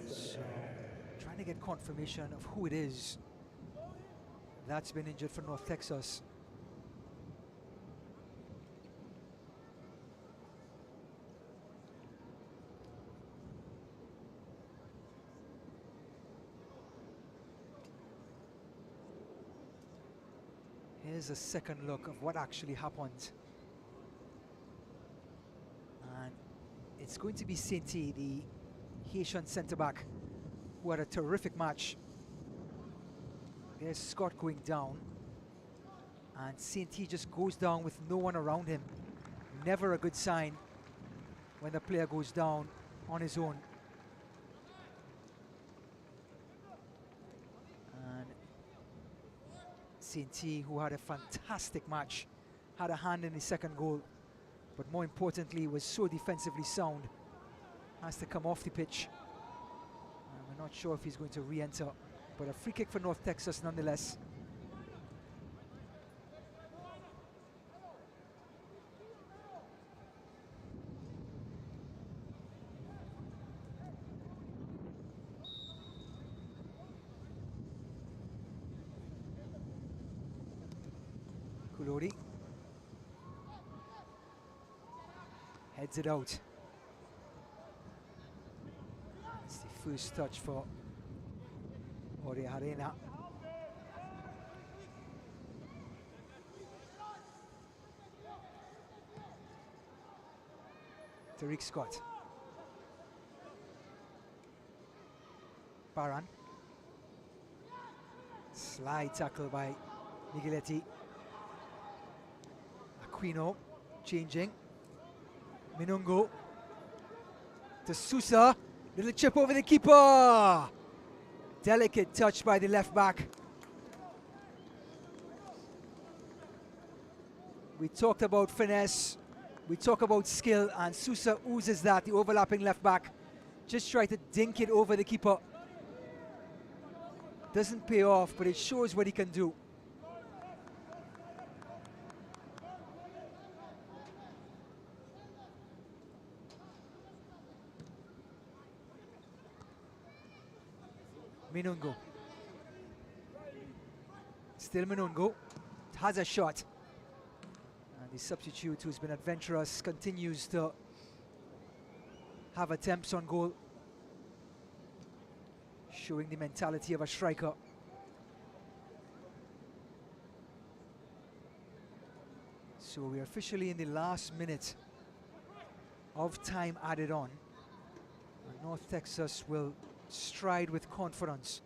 So trying to get confirmation of who it is that's been injured for North Texas. Here's a second look of what actually happened. And it's going to be Sainty, the Haitian centre-back, who had a terrific match. There's Scott going down. And Sainty just goes down with no one around him. Never a good sign when the player goes down on his own. Sainty, who had a fantastic match, had a hand in the second goal, but more importantly was so defensively sound, has to come off the pitch. We're not sure if he's going to re-enter, but a free kick for North Texas nonetheless. Kulori heads it out. It's the first touch for Oreharena. Tariq Scott. Baran. Slide tackle by Migueletti. Aquino changing. Minungo to Sousa. Little chip over the keeper. Delicate touch by the left back. We talked about finesse. We talk about skill, and Sousa oozes that, the overlapping left back. Just try to dink it over the keeper. Doesn't pay off, but it shows what he can do. Minungo. Still Minungo. Has a shot. And the substitute, who's been adventurous, continues to have attempts on goal, showing the mentality of a striker. So we're officially in the last minute of time added on. And North Texas will stride with confidence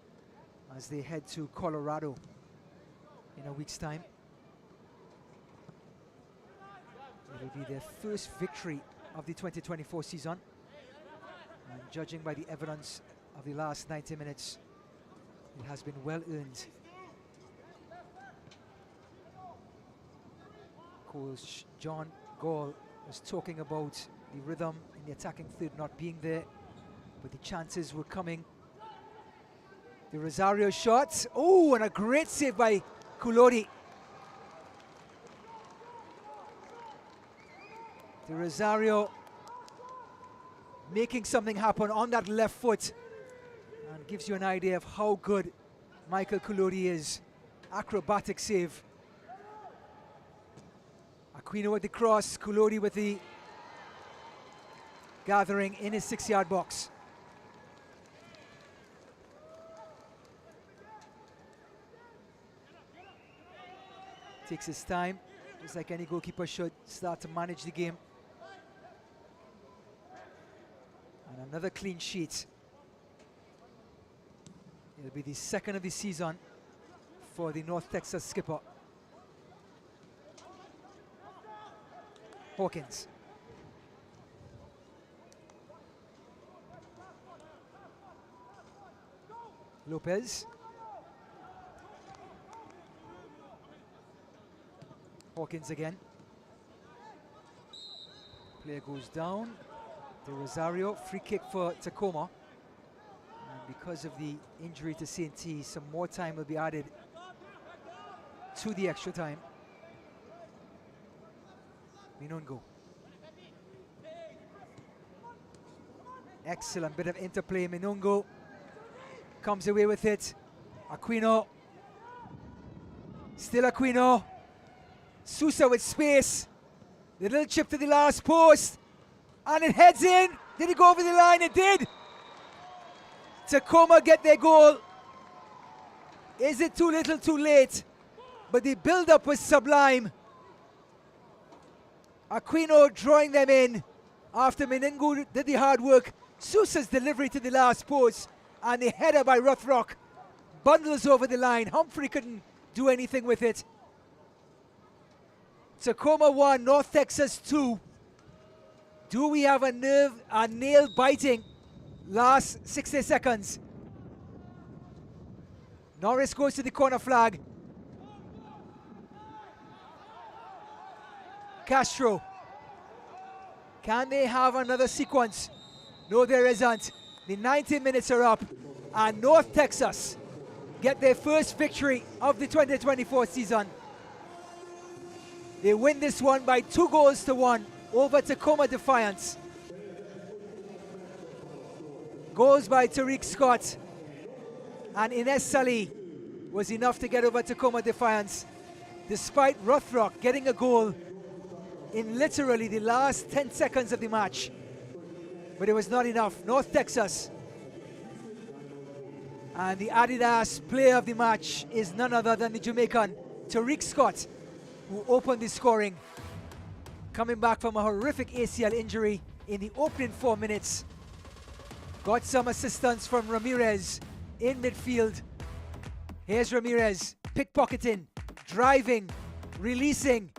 as they head to Colorado in a week's time. It'll be their first victory of the 2024 season, and judging by the evidence of the last 90 minutes, it has been well earned. Coach John Gall was talking about the rhythm in the attacking third not being there, but the chances were coming. The Rosario shot. Oh, and a great save by Kulori. The Rosario making something happen on that left foot, and gives you an idea of how good Michael Kulori is. Acrobatic save. Aquino with the cross, Kulori with the gathering in his 6-yard box. Takes his time, just like any goalkeeper should, start to manage the game. And another clean sheet. It'll be the second of the season for the North Texas skipper. Hawkins. Lopez. Hawkins again. Player goes down. De Rosario, free kick for Tacoma. And because of the injury to St.T., some more time will be added to the extra time. Minungo. Excellent bit of interplay. Minungo comes away with it. Aquino. Still Aquino. Sousa with space. The little chip to the last post. And it heads in. Did it go over the line? It did. Tacoma get their goal. Is it too little, too late? But the build-up was sublime. Aquino drawing them in after Meningo did the hard work. Sousa's delivery to the last post, and the header by Rothrock bundles over the line. Humphrey couldn't do anything with it. Tacoma 1, North Texas 2. Do we have a nail-biting last 60 seconds? Norris goes to the corner flag. Castro. Can they have another sequence? No, there isn't. The 90 minutes are up, and North Texas get their first victory of the 2024 season. They win this one by 2-1 over Tacoma Defiance. Goals by Tariq Scott and Ines Salih was enough to get over Tacoma Defiance, despite Rothrock getting a goal in literally the last 10 seconds of the match. But it was not enough. North Texas. And the Adidas player of the match is none other than the Jamaican Tariq Scott, who opened the scoring, coming back from a horrific ACL injury in the opening 4 minutes. Got some assistance from Ramirez in midfield. Here's Ramirez, pickpocketing, driving, releasing,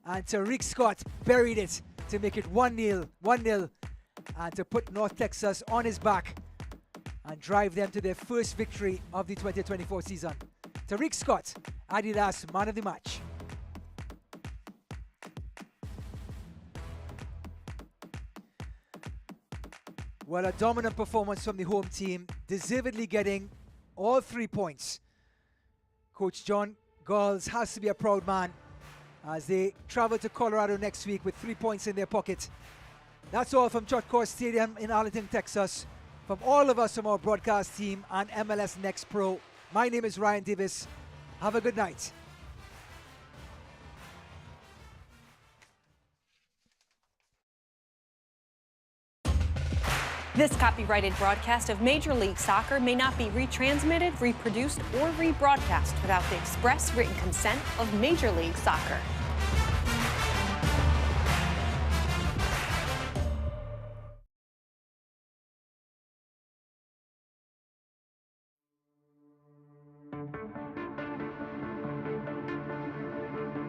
and Tariq Scott buried it to make it 1-0, and to put North Texas on his back and drive them to their first victory of the 2024 season. Tariq Scott, Adidas man of the match. Well, a dominant performance from the home team, deservedly getting all 3 points. Coach John Galls has to be a proud man as they travel to Colorado next week with 3 points in their pocket. That's all from Church Court Stadium in Arlington, Texas. From all of us from our broadcast team and MLS Next Pro, my name is Ryan Davis. Have a good night. This copyrighted broadcast of Major League Soccer may not be retransmitted, reproduced, or rebroadcast without the express written consent of Major League Soccer.